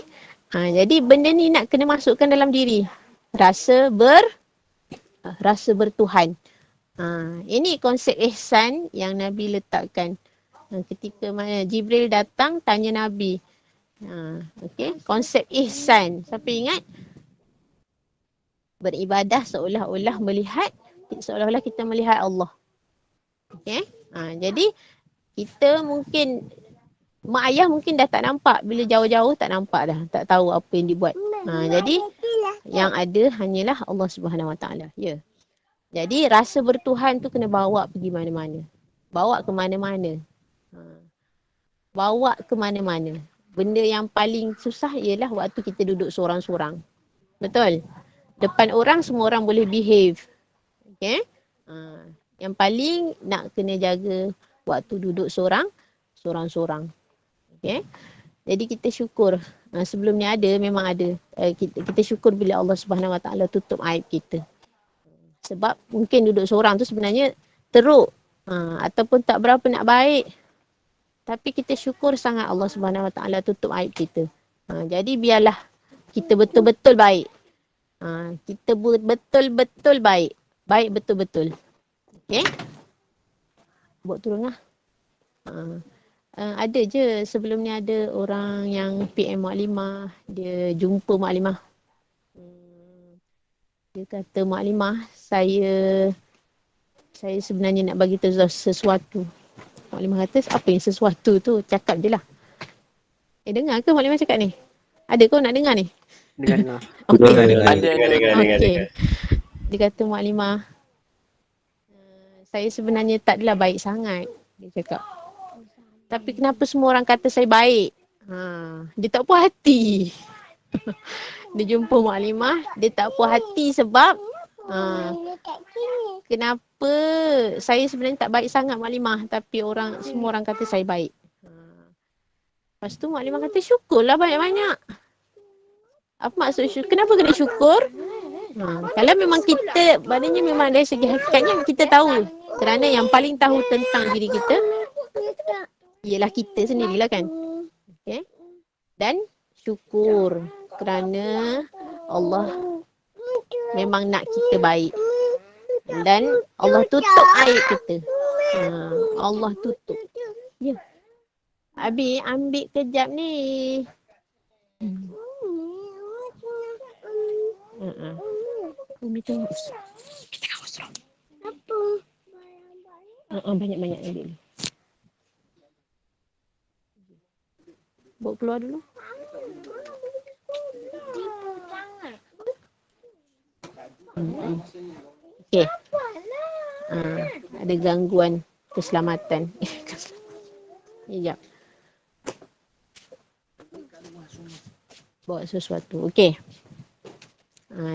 Jadi benda ni nak kena masukkan dalam diri. Rasa bertuhan. Ini konsep ihsan yang Nabi letakkan. Ketika mana Jibril datang tanya Nabi. Okey, konsep ihsan. Siapa ingat? Beribadah seolah-olah kita melihat Allah. Okey. Jadi kita mungkin mak ayah mungkin dah tak nampak, bila jauh-jauh tak nampak dah, tak tahu apa yang dibuat. Jadi yang ada hanyalah Allah Subhanahu Wa Taala. Ya. Jadi rasa bertuhan tu kena bawa pergi mana-mana. Bawa ke mana-mana. Bawa ke mana-mana. Benda yang paling susah ialah waktu kita duduk seorang-seorang. Betul? Depan orang semua orang boleh behave. Okay? Yang paling nak kena jaga waktu duduk seorang-seorang. Okay? Jadi kita syukur. Sebelum ni ada, memang ada. Kita syukur bila Allah Subhanahu Wa Taala tutup aib kita. Sebab mungkin duduk seorang tu sebenarnya teruk. Ataupun tak berapa nak baik. Tapi kita syukur sangat Allah Subhanahu Wa Taala tutup aib kita. Jadi biarlah kita betul-betul baik. Kita betul-betul baik. Baik betul-betul. Okay? Buat turun lah. Ada je sebelum ni ada orang yang PM Mu'alimah. Dia jumpa Mu'alimah. Dia kata, Mu'alimah, saya sebenarnya nak bagi tahu sesuatu. Mu'alimah kata, apa yang sesuatu tu? Cakap je lah. Dengar ke Mu'alimah cakap ni? Ada kau nak dengar ni? Dengar. Okay. Dengar. Dia kata, Mu'alimah, saya sebenarnya tak adalah baik sangat. Dia cakap. Tapi kenapa semua orang kata saya baik? Dia tak puas hati. Dia jumpa Mu'alimah, dia tak puas hati sebab kenapa saya sebenarnya tak baik sangat Mu'alimah, tapi semua orang kata saya baik. Lepas tu Mu'alimah kata, syukurlah banyak-banyak. Apa maksud syukur? Kenapa kena syukur? Kalau memang kita, maknanya memang dari segi hakikatnya kita tahu. Kerana yang paling tahu tentang diri kita ialah kita sendirilah kan. Okay? Dan syukur kerana Allah memang nak kita baik. Dan Allah tutup aib kita. Allah tutup. Ya. Abi ambil kejap ni. kita haus. Kita haus. Apa? Banyak-banyak ambil dulu. Bawa keluar dulu. Okey. Ada gangguan keselamatan. Sekejap. Bawa sesuatu. Okey.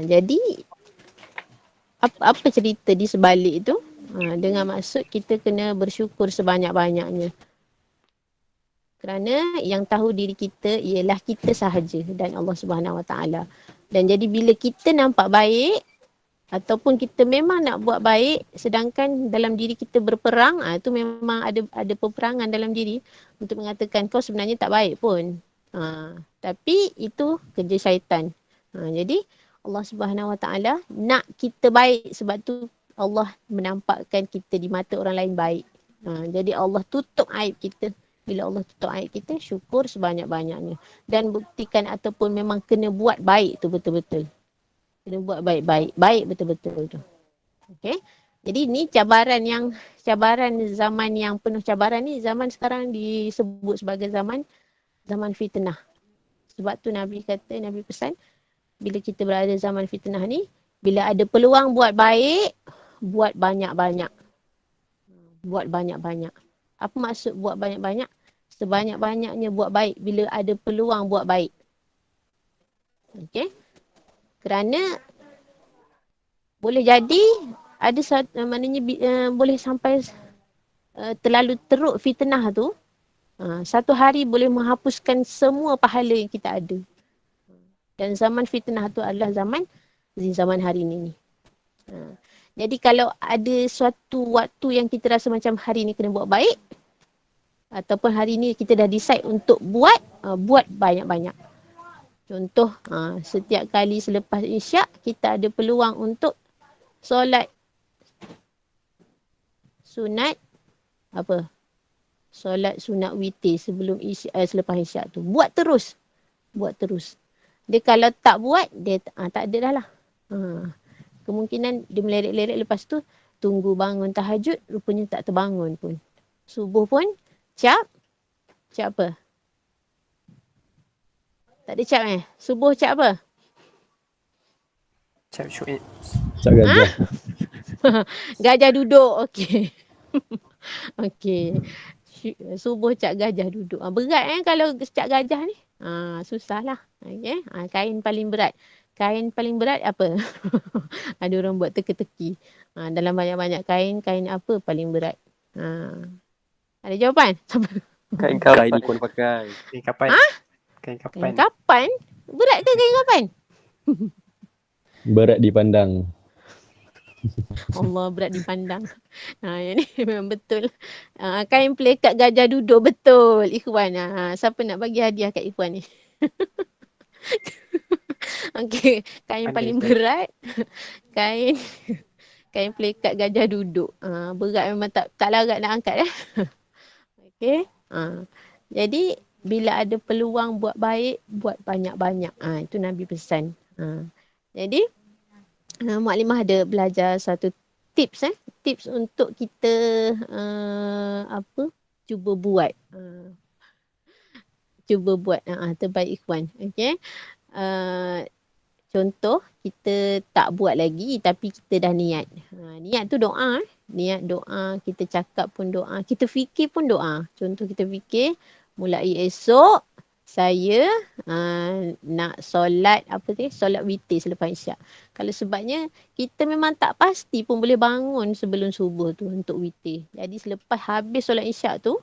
Jadi apa cerita di sebalik itu? Dengan maksud kita kena bersyukur sebanyak-banyaknya. Kerana yang tahu diri kita ialah kita sahaja dan Allah Subhanahu Wa Taala. Dan jadi bila kita nampak baik ataupun kita memang nak buat baik sedangkan dalam diri kita berperang, itu memang ada peperangan dalam diri untuk mengatakan kau sebenarnya tak baik pun. Tapi itu kerja syaitan. Jadi Allah Subhanahu Wa Taala nak kita baik, sebab tu Allah menampakkan kita di mata orang lain baik. Jadi Allah tutup aib kita. Bila Allah tutup aib kita, syukur sebanyak-banyaknya. Dan buktikan ataupun memang kena buat baik tu betul-betul. Kena buat baik-baik. Baik betul-betul tu. Okay. Jadi ni cabaran zaman yang penuh cabaran ni, zaman sekarang disebut sebagai zaman fitnah. Sebab tu Nabi pesan, bila kita berada zaman fitnah ni, bila ada peluang buat baik, buat banyak-banyak. Buat banyak-banyak. Apa maksud buat banyak-banyak? Sebanyak-banyaknya buat baik bila ada peluang buat baik. Okey. Kerana boleh jadi ada maknanya boleh sampai terlalu teruk fitnah tu, satu hari boleh menghapuskan semua pahala yang kita ada. Dan zaman fitnah tu adalah zaman hari ini. Jadi kalau ada suatu waktu yang kita rasa macam hari ni kena buat baik, ataupun hari ni kita dah decide untuk buat banyak-banyak. Contoh, setiap kali selepas isyak kita ada peluang untuk solat sunat solat sunat witir sebelum selepas isyak tu. Buat terus. Dia kalau tak buat, dia tak ada dah lah. Kemungkinan dia meleret-leret, lepas tu tunggu bangun tahajud, rupanya tak terbangun pun. Subuh pun cap apa? Tak ada cap Subuh cap apa? Cap Syuib. Cap gajah. Gajah duduk. Okey. Okey. Subuh cap gajah duduk. Berat kalau cap gajah ni. Susahlah. Okey. Kain paling berat. Kain paling berat apa? Ada orang buat teka-teki. Dalam banyak-banyak kain apa paling berat? Ada jawapan? Kain Kain kapan? ni kau pakai. Kain kapan? Kain kapan? Kain kapan? Berat ke kain kapan? Berat dipandang. Allah, berat dipandang. Yang ni memang betul. Kain pelekat gajah duduk betul. Ikhwan. Siapa nak bagi hadiah kat Ikhwan ni? Okey, kain paling berat. Kain pelekat gajah duduk. Berat memang tak larat nak angkat. Okey. Jadi bila ada peluang buat baik, buat banyak-banyak. Itu Nabi pesan. Jadi Mukadimah ada belajar satu tips tips untuk kita cuba buat. Terbaik Ikhwan. Okey. Contoh, kita tak buat lagi tapi kita dah niat. Niat tu doa. Niat doa, kita cakap pun doa, kita fikir pun doa. Contoh kita fikir, mulai esok saya nak solat solat witir selepas isyak. Kalau sebabnya kita memang tak pasti pun boleh bangun sebelum subuh tu untuk witir. Jadi selepas habis solat isyak tu,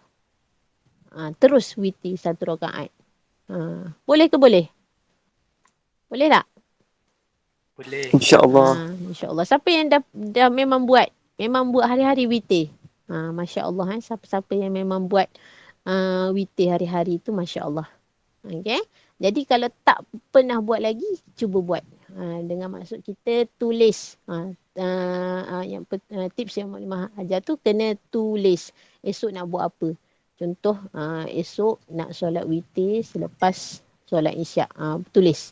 terus witir 1 rakaat. Boleh ke boleh? Boleh tak? Boleh. InsyaAllah. InsyaAllah. Siapa yang dah memang buat hari-hari witir? Masya-Allah. Siapa yang memang buat witir hari-hari tu, masya-Allah. Okay. Jadi kalau tak pernah buat lagi, cuba buat. Dengan maksud kita tulis. Tips yang Mukadimah ajar tu, kena tulis. Esok nak buat apa? Contoh, esok nak solat witir selepas solat isyak. Tulis.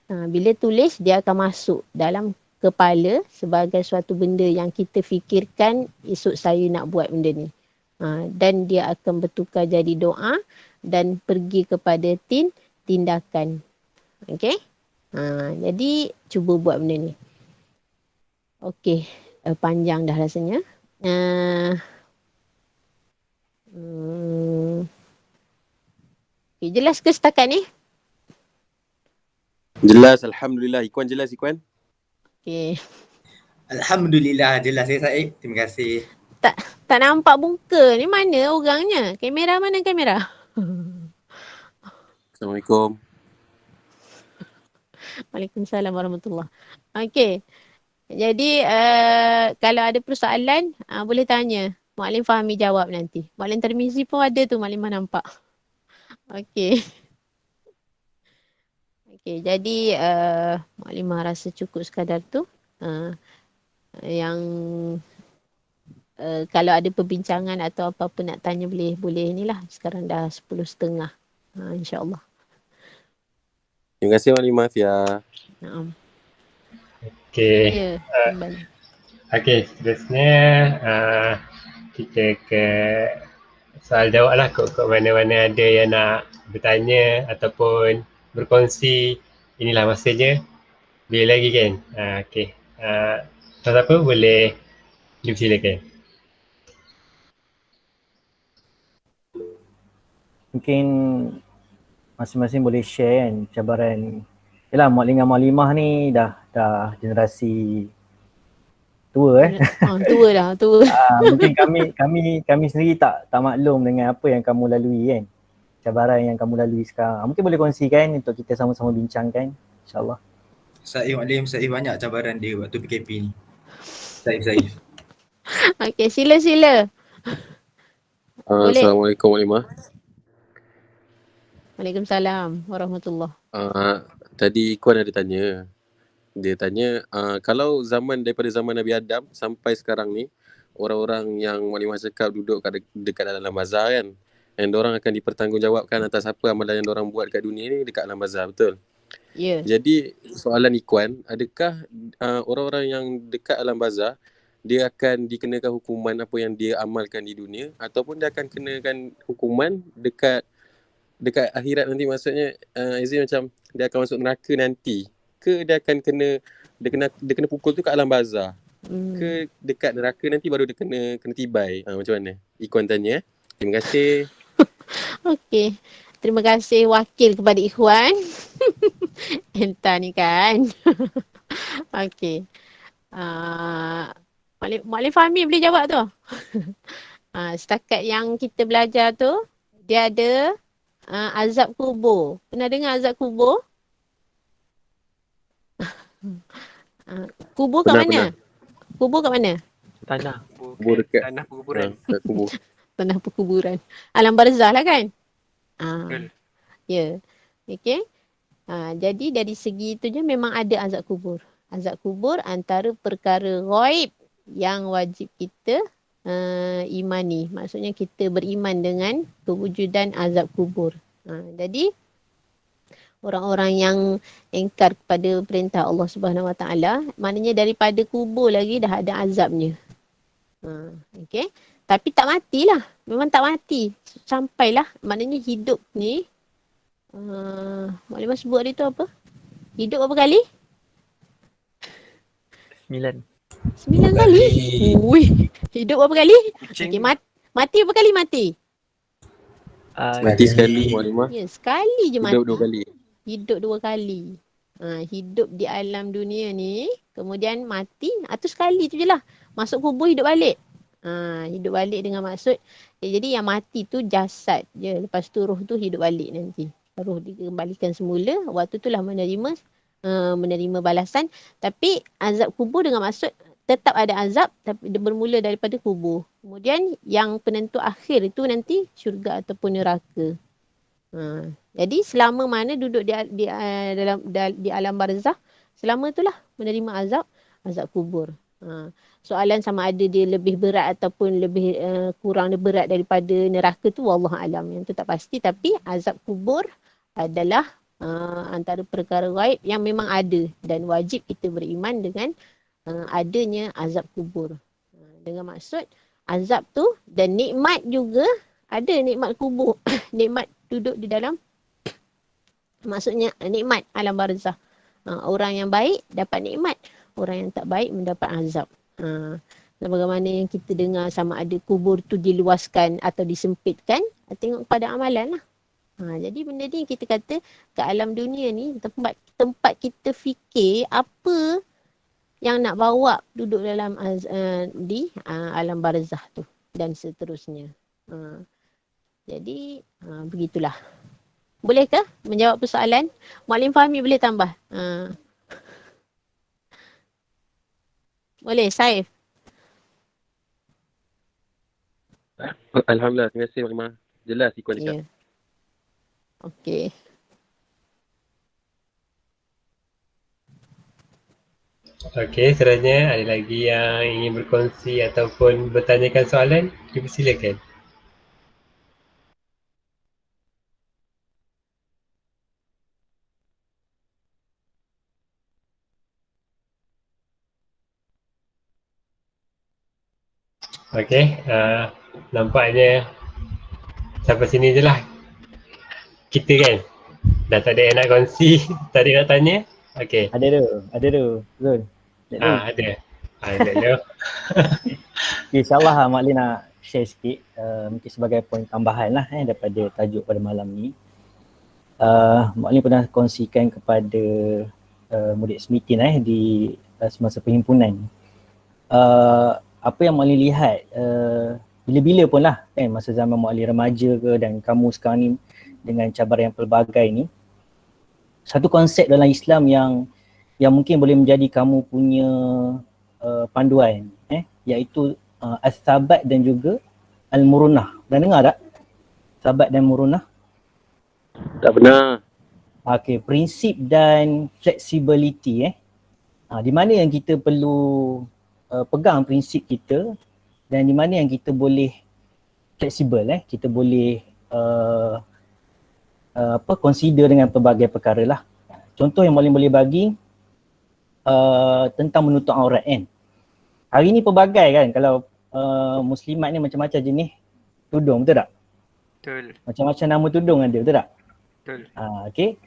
Bila tulis, dia akan masuk dalam kepala sebagai suatu benda yang kita fikirkan esok saya nak buat benda ni. Dan dia akan bertukar jadi doa dan pergi kepada tindakan. Okey? Jadi cuba buat benda ni. Okey, panjang dah rasanya. Okay, jelas ke setakat ni? Jelas, Alhamdulillah. Ikuan jelas, Ikuan. Okey. Alhamdulillah, jelas ya Said. Terima kasih. Tak nampak muka ni, mana orangnya? Kamera mana kamera? Assalamualaikum. Waalaikumsalam warahmatullahi. Okey. Jadi kalau ada persoalan boleh tanya. Muallim Fahmi jawab nanti. Muallim Tirmizi pun ada tu, Muallimah nampak. Okey. Okey, jadi Muallimah rasa cukup sekadar tu. Yang kalau ada perbincangan atau apa-apa nak tanya boleh inilah. Sekarang dah 10.30. InsyaAllah. Terima kasih Muallimah Fia. Naam. Okey. Ya, kembali. Okey, seterusnya kita ke soal jawab lah. Kok mana-mana ada yang nak bertanya ataupun berkongsi, inilah masanya. Bila lagi kan? Okey. Siapa boleh dipersilakan. Mungkin masing-masing boleh share kan cabaran. Yalah, muallim dengan muallimah ni dah generasi tua Tua dah, tua. Mungkin kami sendiri tak maklum dengan apa yang kamu lalui kan. Cabaran yang kamu lalui sekarang. Mungkin boleh kongsikan untuk kita sama-sama bincangkan, insya-Allah. Said banyak cabaran dia waktu PKP ni. Said. Okey, sila. Boleh. Assalamualaikum Muallimah. Waalaikumsalam warahmatullahi. Tadi Ikuan ada tanya. Dia tanya kalau daripada zaman Nabi Adam sampai sekarang ni, orang-orang yang Muallimah cakap duduk dekat dalam bazar kan, and diorang akan dipertanggungjawabkan atas apa amalan yang diorang buat kat dunia ni dekat dalam bazar, betul? Ya. Jadi soalan Ikuan, adakah orang-orang yang dekat alam bazar dia akan dikenakan hukuman apa yang dia amalkan di dunia, ataupun dia akan kenakan hukuman dekat akhirat nanti? Maksudnya Izzy macam dia akan masuk neraka nanti, ke dia akan dia kena pukul tu kat alam bazar, ke dekat neraka nanti baru dia kena tibai? Macam mana? Ikuan tanya. Terima kasih. Okey. Terima kasih wakil kepada Ikhwan. Entah ni kan. Okey. Muallim Fahmi boleh jawab tu. Setakat yang kita belajar tu, dia ada azab kubur. Pernah dengar azab kubur? Kubur kat mana? Kubur kat mana? Tanah. Kubur dekat Tanah perkuburan. kubur. Tanah perkuburan. Alam barzah lah kan? Betul. Ya. Okey. Jadi dari segi itu je memang ada azab kubur. Azab kubur antara perkara ghaib yang wajib kita imani. Maksudnya kita beriman dengan kewujudan azab kubur. Jadi orang-orang yang engkar kepada perintah Allah Subhanahu Wa Taala, maknanya daripada kubur lagi dah ada azabnya. Okey. Tapi tak matilah. Memang tak mati. Sampailah. Maknanya hidup ni. Maknanya sebut dia tu apa? Hidup berapa kali? 9. 9 kali? Ui. Hidup berapa kali? Kucing. Okay, mati berapa kali mati? Mati sekali Muallimah. Ya, sekali je mati. Hidup 2 kali. Hidup 2 kali. Hidup di alam dunia ni. Kemudian mati. Atau sekali tu je lah. Masuk kubur hidup balik. Hidup balik dengan maksud jadi yang mati tu jasad je, lepas tu roh tu hidup balik nanti, roh dikembalikan semula, waktu tu lah menerima balasan. Tapi azab kubur dengan maksud tetap ada azab tapi dia bermula daripada kubur, kemudian yang penentu akhir itu nanti syurga ataupun neraka. Jadi selama mana duduk di alam barzah, selama itulah menerima azab kubur. Soalan sama ada dia lebih berat ataupun lebih kurang berat daripada neraka tu wallahu alam, yang tu tak pasti. Tapi azab kubur adalah antara perkara gaib yang memang ada dan wajib kita beriman dengan adanya azab kubur. Dengan maksud azab tu dan nikmat juga, ada nikmat kubur, nikmat duduk di dalam, maksudnya nikmat alam barzah. Orang yang baik dapat nikmat, orang yang tak baik mendapat azab. Bagaimana yang kita dengar sama ada kubur tu diluaskan atau disempitkan, tengok kepada amalan lah. Jadi benda ni kita kata ke alam dunia ni tempat kita fikir apa yang nak bawa duduk dalam di alam barzah tu dan seterusnya. Jadi begitulah. Bolehkah menjawab persoalan? Muallim Fahmi boleh tambah? Boleh, Saif? Alhamdulillah, terima kasih Mak. Jelas ikut dekat. Ya. Okey. Okey, seterusnya ada lagi yang ingin berkongsi ataupun bertanyakan soalan? Dipersilakan. Okey, nampaknya sampai sini je lah kita kan. Dah tak ada yang nak kongsi, tak ada yang nak tanya. Okey. Ada tu. Zul. Ada. Ada. InsyaAllah Mak Lin nak share sikit mungkin sebagai poin tambahan lah daripada tajuk pada malam ni. Mak Lin pernah kongsikan kepada murid semitin di semasa perhimpunan. Apa yang Mak Lin lihat bila-bila pun lah masa zaman Mak Lin remaja ke dan kamu sekarang ni dengan cabaran yang pelbagai ni, satu konsep dalam Islam yang mungkin boleh menjadi kamu punya panduan iaitu as-sabat dan juga al-murunah. Dah dengar tak? Sabat dan murunah? Tak pernah. Okey, prinsip dan flexibility di mana yang kita perlu pegang prinsip kita dan di mana yang kita boleh fleksibel kita boleh consider dengan pelbagai perkara lah. Contoh yang paling boleh bagi tentang menutup aurat kan. Hari ni pelbagai kan kalau muslimat ni macam-macam jenis tudung, betul tak? Betul. Macam-macam nama tudung ada, betul tak? Betul.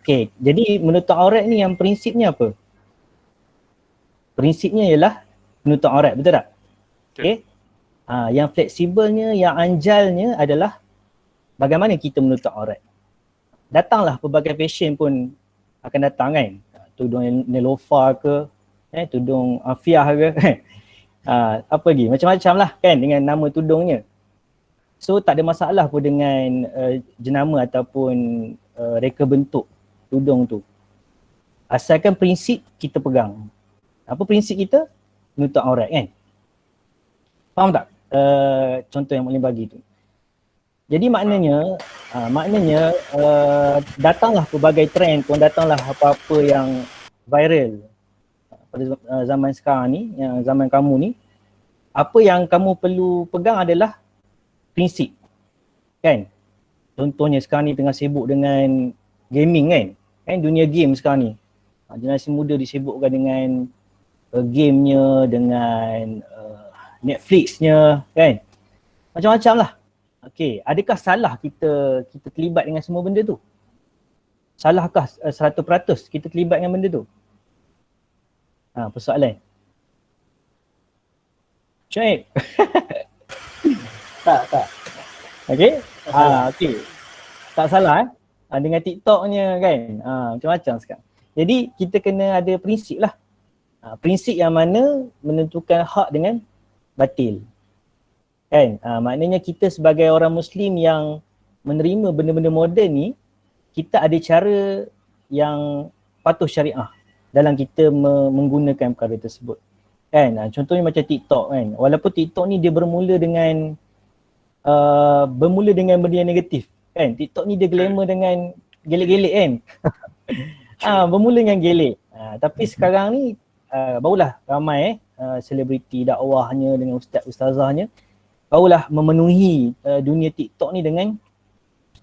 Okey. Jadi menutup aurat ni yang prinsipnya apa? Prinsipnya ialah menutup aurat, betul tak? Okey. Yang fleksibelnya, yang anjalnya adalah bagaimana kita menutup aurat. Datanglah pelbagai fashion pun akan datang kan. Tudung Nelofa ke, tudung Afiah ke, apa lagi, macam-macam lah kan dengan nama tudungnya. So tak ada masalah pun dengan jenama ataupun reka bentuk tudung tu. Asalkan prinsip kita pegang. Apa prinsip kita? Menutup aurat kan. Faham tak? Contoh yang boleh bagi tu. Jadi maknanya datanglah pelbagai trend pun, datanglah apa-apa yang viral pada zaman sekarang ni, yang zaman kamu ni. Apa yang kamu perlu pegang adalah prinsip kan. Contohnya sekarang ni tengah sibuk dengan gaming kan dunia game sekarang ni. Generasi muda disibukkan dengan gamenya, dengan Netflixnya kan. Macam-macam lah. Okey, adakah salah kita terlibat dengan semua benda tu? Salahkah 100% kita terlibat dengan benda tu? Persoalan. Syed. tak. Okey? Okey. Tak salah dengan TikToknya kan. Macam-macam sekarang. Jadi kita kena ada prinsip lah. Prinsip yang mana menentukan hak dengan batil. Kan? Maknanya kita sebagai orang Muslim yang menerima benda-benda moden ni, kita ada cara yang patuh syariah dalam kita menggunakan perkara tersebut. Kan? Contohnya macam TikTok kan. Walaupun TikTok ni dia bermula dengan benda yang negatif. Kan? TikTok ni dia glamour dengan gelek-gelek kan. Bermula dengan gelek. Tapi sekarang ni barulah ramai selebriti dakwahnya dengan ustaz-ustazahnya barulah memenuhi dunia TikTok ni dengan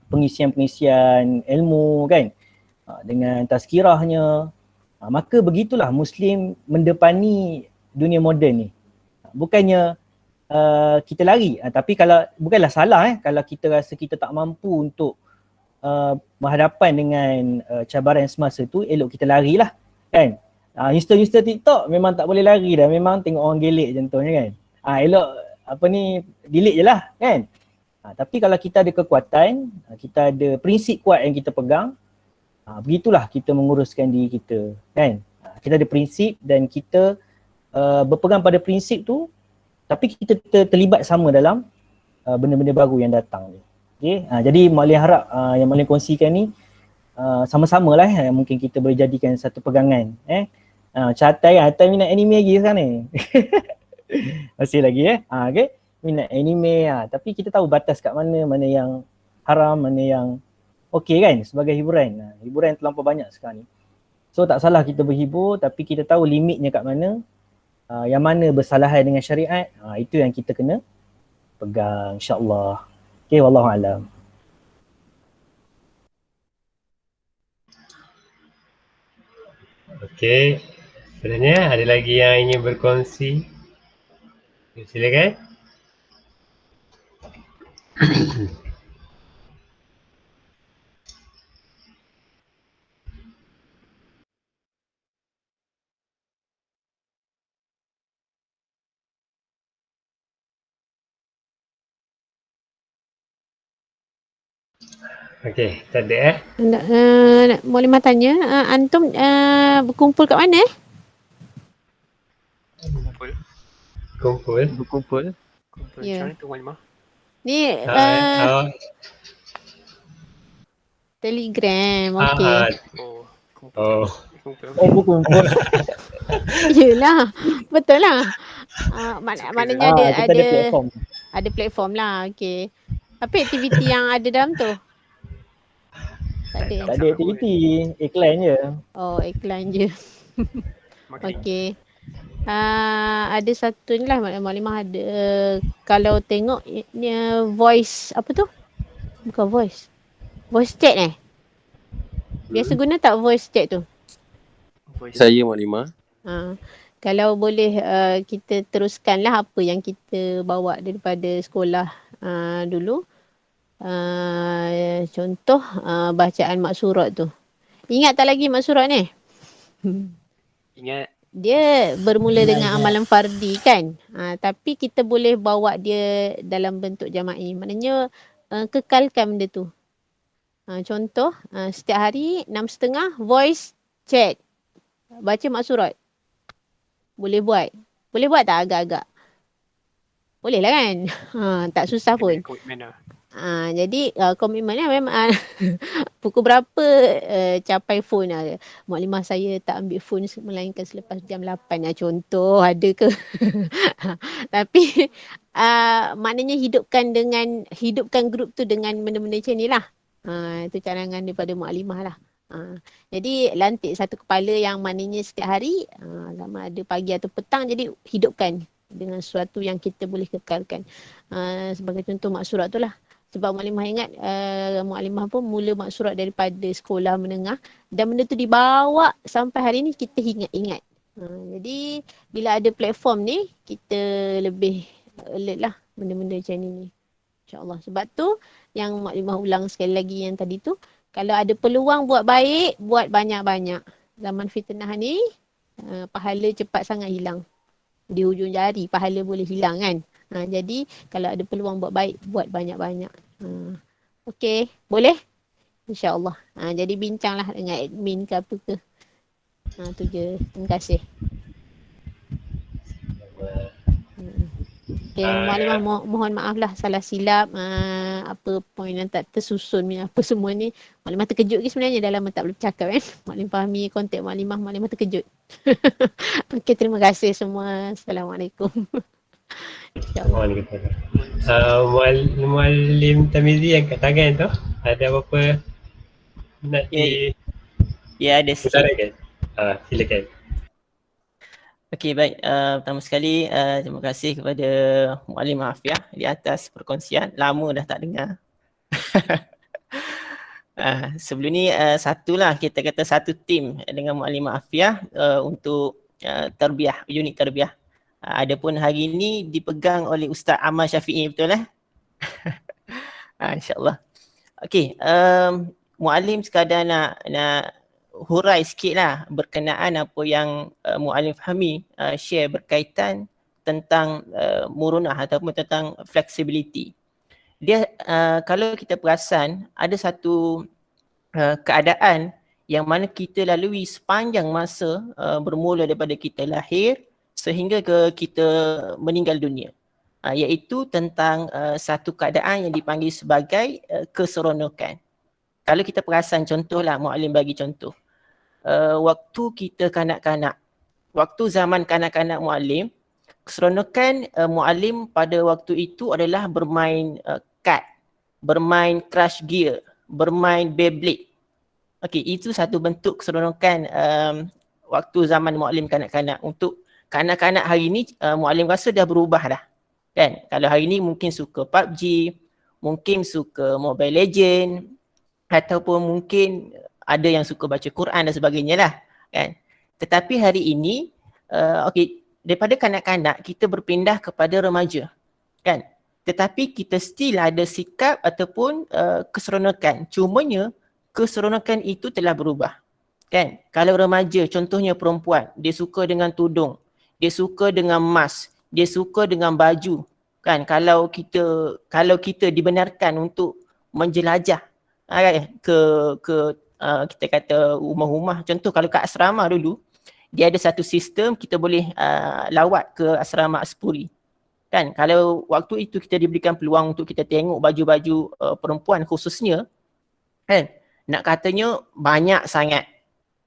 pengisian-pengisian ilmu kan. dengan tazkirahnya. Maka begitulah Muslim mendepani dunia moden ni. Bukannya kita lari, tapi kalau bukanlah salah kalau kita rasa kita tak mampu untuk berhadapan dengan cabaran semasa tu, elok kita larilah kan. Insta TikTok memang tak boleh lari dah, memang tengok orang gelek contohnya kan. Elok delete je lah kan. Tapi kalau kita ada kekuatan, kita ada prinsip kuat yang kita pegang, begitulah kita menguruskan diri kita kan. Kita ada prinsip dan kita berpegang pada prinsip tu, tapi kita terlibat sama dalam benda-benda baru yang datang ni. Okay? Jadi Mak Lin harap yang Mak Lin kongsikan ni sama-sama lah mungkin kita boleh jadikan satu pegangan. Catai kan, minat anime lagi sekarang ni. Masih lagi okay? Minat anime tapi kita tahu batas kat mana yang haram, mana yang okey kan sebagai hiburan. Hiburan terlampau banyak sekarang ni. So tak salah kita berhibur, tapi kita tahu limitnya kat mana, yang mana bersalahan dengan syariat, itu yang kita kena pegang insya-Allah. Okey, wallahu alam. Okey. Sebenarnya ada lagi yang ingin berkongsi? Silakan. Okey, tak ada Muklimah tanya, antum berkumpul kat mana? Berkumpul. Ya. Macam mana tu Muklimah? Ni Telegram, okey. Berkumpul. Yelah, betul lah. Maknanya ada platform lah, okey. Apa aktiviti yang ada dalam tu? Tak ada aktiviti, iklan je. Oh, iklan je. Okey. Ada satu ni lah Muklimah ada, kalau tengok ni voice, apa tu? Bukan voice chat biasa guna tak voice chat tu? Saya Muklimah. Kalau boleh kita teruskanlah apa yang kita bawa daripada sekolah dulu. Contoh bacaan maksurat tu. Ingat tak lagi maksurat ni? Ingat. Dia bermula dengan amalan fardi kan. Tapi kita boleh bawa dia dalam bentuk jama'i. Maknanya kekalkan benda tu. Contoh setiap hari 6.30 voice chat. Baca maksurat. Boleh buat. Boleh buat tak agak-agak? Boleh lah kan? Tak susah pun. Jadi komitmennya memang pukul berapa capai phone Muklimah saya tak ambil phone melainkan selepas jam 8 contoh, ada ke? Tapi maknanya hidupkan grup tu dengan benda-benda macam ni lah. Itu cadangan daripada Muklimah lah. Jadi lantik satu kepala yang maknanya setiap hari sama ada pagi atau petang, jadi hidupkan dengan sesuatu yang kita boleh kekalkan. Sebagai contoh maksurat tu lah. Sebab Muklimah ingat Muklimah pun mula maksurat daripada sekolah menengah dan benda tu dibawa sampai hari ni kita ingat-ingat. Jadi bila ada platform ni kita lebih alert lah benda-benda macam ni. InsyaAllah. Sebab tu yang Muklimah ulang sekali lagi yang tadi tu, kalau ada peluang buat baik, buat banyak-banyak. Zaman fitnah ni pahala cepat sangat hilang. Di hujung jari pahala boleh hilang kan. Jadi kalau ada peluang buat baik, buat banyak-banyak. Okey, boleh? InsyaAllah. Jadi bincanglah dengan admin ke apa ke. Tu je. Terima kasih. Okay, Muklimah mohon maaf lah salah silap. Apa poin yang tak tersusun ni, apa semua ni. Muklimah terkejut ke sebenarnya, dah lama tak boleh bercakap kan. Muklimah fahami kontek Muklimah terkejut. Okey, terima kasih semua. Assalamualaikum. Muallim Tamizi yang kat tangan tu, ada apa-apa nak ada sikit. Silakan. Okey, baik. Pertama sekali terima kasih kepada Muklimah Afiah di atas perkongsian. Lama dah tak dengar. Sebelum ni satulah, kita kata satu tim dengan Muallimah Afiah untuk tarbiyah, unit tarbiyah. Adapun hari ini dipegang oleh Ustaz Amal Syafi'i, betul lah? InsyaAllah. Okey, Muallim sekadar nak hurai sikit lah berkenaan apa yang Muallim Fahmi share berkaitan tentang murunah ataupun tentang flexibility. Dia kalau kita perasan ada satu keadaan yang mana kita lalui sepanjang masa bermula daripada kita lahir sehingga ke kita meninggal dunia, iaitu tentang satu keadaan yang dipanggil sebagai keseronokan. Kalau kita perasan, contohlah Muallim bagi contoh, waktu kita kanak-kanak, waktu zaman kanak-kanak Muallim, keseronokan Muallim pada waktu itu adalah bermain kad, bermain Crush Gear, bermain Beyblade. Okey, itu satu bentuk keseronokan waktu zaman Muallim kanak-kanak. Untuk kanak-kanak hari ni, Muallim rasa dah berubah dah. Kan? Kalau hari ni mungkin suka PUBG, mungkin suka Mobile Legend, ataupun mungkin ada yang suka baca Quran dan sebagainya lah. Kan? Tetapi hari ini, okey, daripada kanak-kanak kita berpindah kepada remaja. Kan? Tetapi kita still ada sikap ataupun keseronokan. Cumanya keseronokan itu telah berubah. Kan? Kalau remaja, contohnya perempuan, dia suka dengan tudung, dia suka dengan mask, dia suka dengan baju. Kan? Kalau kita dibenarkan untuk menjelajah ke kita kata rumah-rumah, contoh kalau kat asrama dulu, dia ada satu sistem kita boleh lawat ke asrama Aspuri. Kan, kalau waktu itu kita diberikan peluang untuk kita tengok baju-baju perempuan khususnya, kan, nak katanya banyak sangat.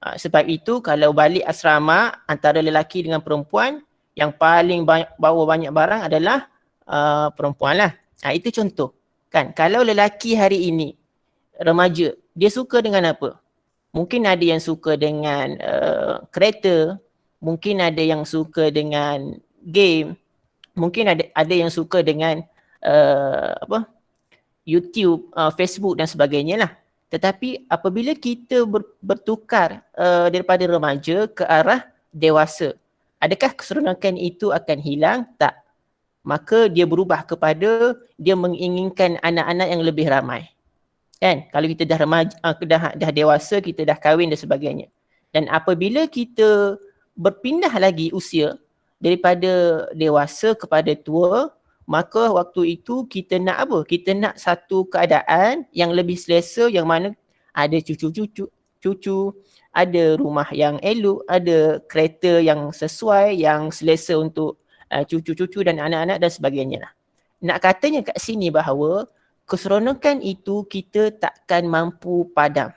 Sebab itu kalau balik asrama antara lelaki dengan perempuan, yang paling bawa banyak barang adalah perempuan lah. Itu contoh. Kan, kalau lelaki hari ini, remaja, dia suka dengan apa? Mungkin ada yang suka dengan kereta, mungkin ada yang suka dengan game, mungkin ada yang suka dengan YouTube, Facebook dan sebagainya lah. Tetapi apabila kita bertukar daripada remaja ke arah dewasa, adakah keseronokan itu akan hilang? Tak. Maka dia berubah kepada dia menginginkan anak-anak yang lebih ramai. Kan? Kalau kita dah remaja, dah dewasa, kita dah kahwin dan sebagainya. Dan apabila kita berpindah lagi usia daripada dewasa kepada tua, maka waktu itu kita nak apa? Kita nak satu keadaan yang lebih selesa, yang mana ada cucu, ada rumah yang elok, ada kereta yang sesuai, yang selesa untuk cucu-cucu dan anak-anak dan sebagainya lah. Nak katanya kat sini bahawa keseronokan itu kita takkan mampu padam.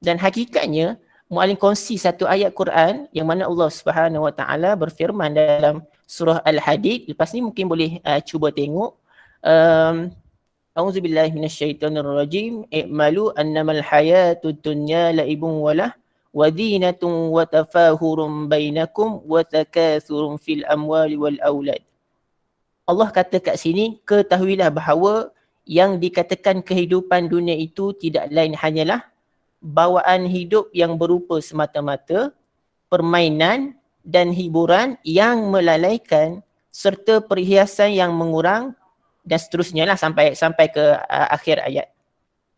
Dan hakikatnya Muallim kongsi satu ayat Quran yang mana Allah Subhanahu Wa Taala berfirman dalam surah Al-Hadid. Lepas ni mungkin boleh cuba tengok. A'udzubillahi minasyaitonirrajim. I'malu annamal hayatud dunya la'ibun walah wa zinatun wa tafahurum bainakum wa takatsurun fil amwali wal aulad. Allah kata kat sini, ketahuilah bahawa yang dikatakan kehidupan dunia itu tidak lain hanyalah bawaan hidup yang berupa semata-mata permainan dan hiburan yang melalaikan serta perhiasan yang mengurang dan seterusnya lah sampai ke akhir ayat.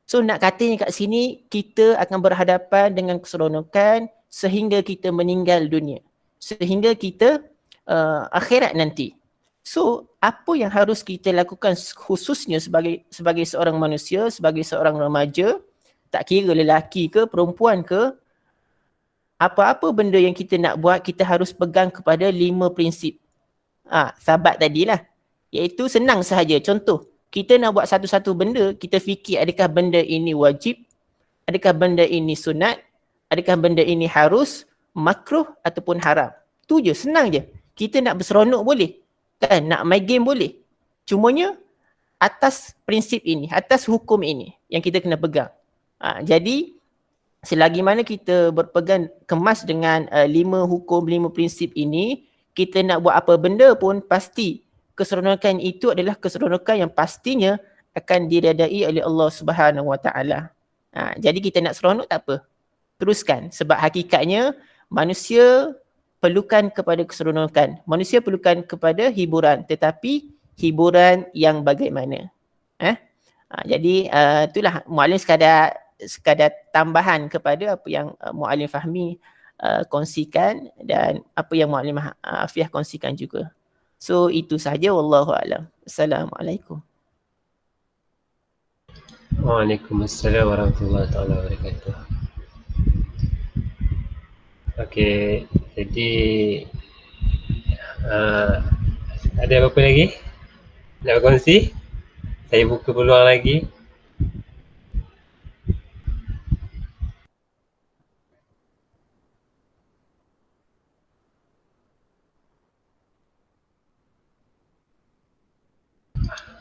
So nak katanya kat sini kita akan berhadapan dengan keseronokan sehingga kita meninggal dunia, sehingga kita akhirat nanti. So apa yang harus kita lakukan khususnya sebagai seorang manusia, sebagai seorang remaja, tak kira lelaki ke perempuan ke, apa-apa benda yang kita nak buat, kita harus pegang kepada 5 prinsip. Sahabat tadilah. Iaitu senang sahaja. Contoh, kita nak buat satu-satu benda, kita fikir adakah benda ini wajib, adakah benda ini sunat, adakah benda ini harus, makruh ataupun haram. Tu je, senang je. Kita nak berseronok boleh. Kan, nak main game boleh. Cumanya atas prinsip ini, atas hukum ini yang kita kena pegang. Jadi selagi mana kita berpegang kemas dengan 5 hukum, 5 prinsip ini, kita nak buat apa benda pun pasti keseronokan itu adalah keseronokan yang pastinya akan diredai oleh Allah Subhanahu Wa Taala. Jadi kita nak seronok tak apa. Teruskan. Sebab hakikatnya manusia perlukan kepada keseronokan. Manusia perlukan kepada hiburan. Tetapi hiburan yang bagaimana. Jadi itulah Muallim sekadar tambahan kepada apa yang Muallim Fahmi kongsikan dan apa yang Muallim Afiah kongsikan juga. So itu sahaja, wallahu a'lam. Assalamualaikum. Waalaikumsalam warahmatullahi wabarakatuh. Okey, jadi ada apa-apa lagi nak berkongsi? Saya buka peluang lagi.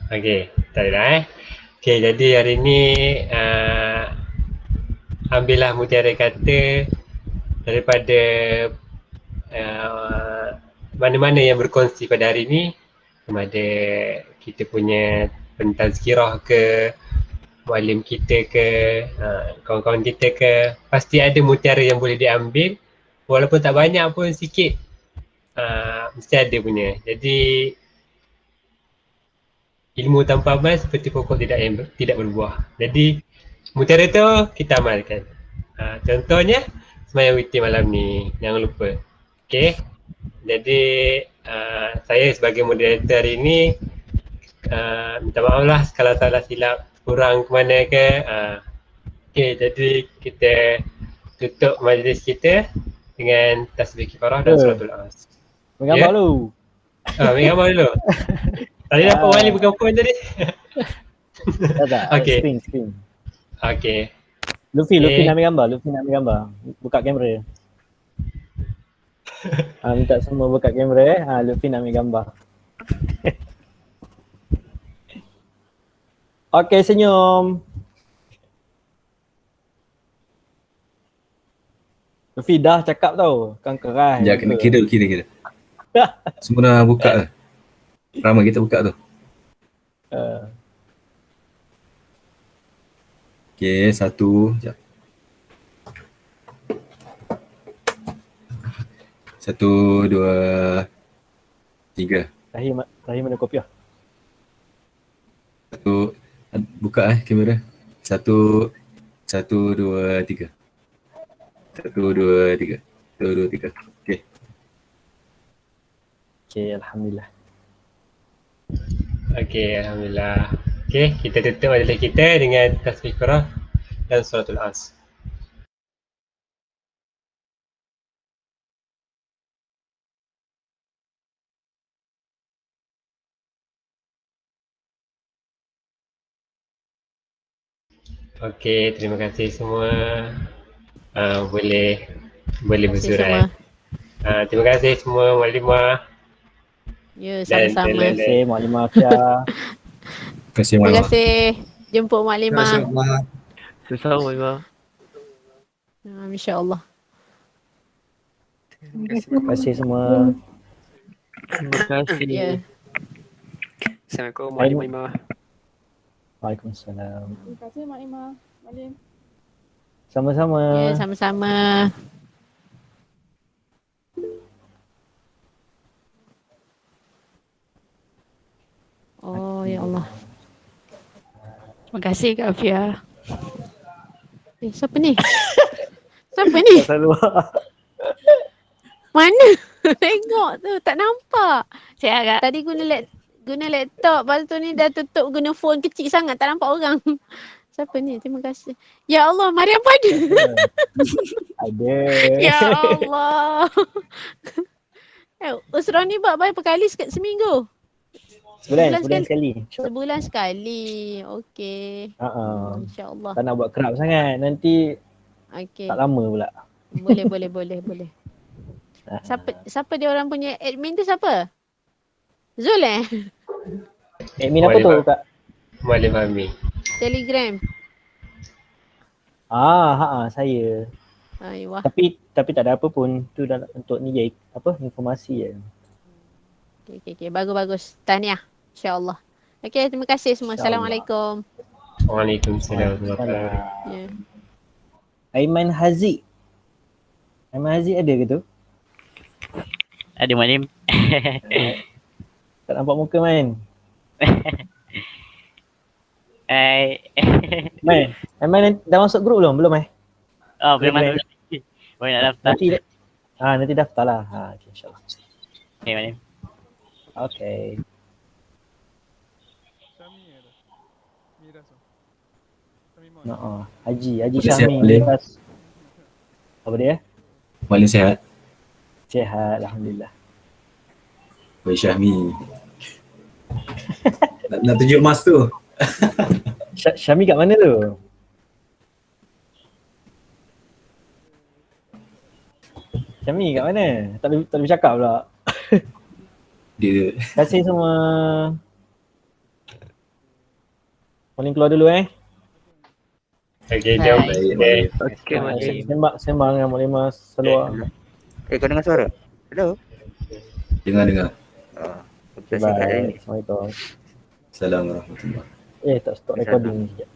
Okey, tak ada Okey, jadi hari ni ambillah mutiara kata daripada mana-mana yang berkongsi pada hari ni, sama ada kita punya pentazkirah ke, muallim kita ke, kawan-kawan kita ke, pasti ada mutiara yang boleh diambil walaupun tak banyak pun sikit, mesti ada punya. Jadi ilmu tanpa amal seperti pokok tidak berbuah. Jadi mutiara tu kita amalkan. Contohnya sembahyang witir malam ni, jangan lupa. Okey. Jadi saya sebagai moderator hari ni minta maaf lah kalau salah silap kurang ke mana ke. Okey, jadi kita tutup majlis kita dengan tasbih kifarah dan suratul as. Menggambar dulu. Menggambar dulu. Tadi dapat wali berkampung tadi. Tak. Okey. Screen. Okey. Luffy nak ambil gambar. Buka kamera. Minta semua buka kamera Luffy nak ambil gambar. Okey, senyum. Luffy dah cakap tau, kan keras. Ya, kena kira. Semua dah buka ke? Ramai kita buka tu. Okey, satu. Sekejap. 1, 2, 3. Rahim mana kopiah? Satu, buka kamera. 1, 2, 3. 1, 2, 3. 1, 2, 3. Okey. Okey, alhamdulillah. Okey, alhamdulillah. Okey, kita tutup majlis kita dengan tasbih kifarah dan suratul as. Okey, terima kasih semua. Boleh bersurat. Terima kasih semua Muallimah. Ya, sama-sama. Terima kasih Muallimah Afiah. Terima kasih jemput Muallimah. Sama Muallimah. Insya-Allah. Terima kasih semua. Terima kasih. Ya. Assalamualaikum Muallimah. Waalaikumsalam. Terima kasih Muallimah. Muallim. Sama-sama. Ya, sama-sama. Oh, ya Allah. Terima kasih Kak Afiah. Siapa ni? Siapa ni? Mana? Tengok tu, tak nampak. Saya agak tadi guna laptop, lepas tu ni dah tutup guna phone kecil sangat, tak nampak orang. Siapa ni? Terima kasih. Ya Allah, Mariam pun ada. Ada. Ya Allah. Usron ni buat berapa kali seminggu? Sebulan sekali. Sebulan sekali. Okey. InsyaAllah. Tak nak buat kerap sangat. Nanti tak lama pula. Boleh. Siapa dia orang punya admin tu siapa? Zul Admin apa tu Kak? Muallim Fahmi. Telegram. Saya. Ayuh. Tapi tak ada apa pun. Tu dah untuk ni informasi je. Okey. Bagus. Tahniah. InsyaAllah. Okey, terima kasih semua. Assalamualaikum. Waalaikumsalam warahmatullahi wabarakatuh. Ya. Aiman Haziq. Aiman Haziq ada ke tu? Ada Muallim. Tak nampak muka main. Main. Aiman dah masuk grup belum? Belum Oh, belum masuk lagi. Boleh nak daftar. Nanti daftar lah. Okay, insyaAllah. Okay, Muallim. Okay. Haji Boleh sihat, Syahmi. boleh. Apa dia? Muallim sihat. Sihat, Alhamdulillah. Boy Syahmi. nak tunjuk mas tu. Syahmi kat mana tu? Syahmi kat mana? Tak boleh cakap pula. Dia. Terima kasih semua. Muallim keluar dulu Okay, jom. Baik. Okay, Muallim. Sembang dengan Muallim Mas Salwa. Kau dengar suara? Hello? Dengar. Kita sihat hari ni. Assalamualaikum. Assalamualaikum warahmatullahi wabarakatuh. Tak stop recording ni sekejap.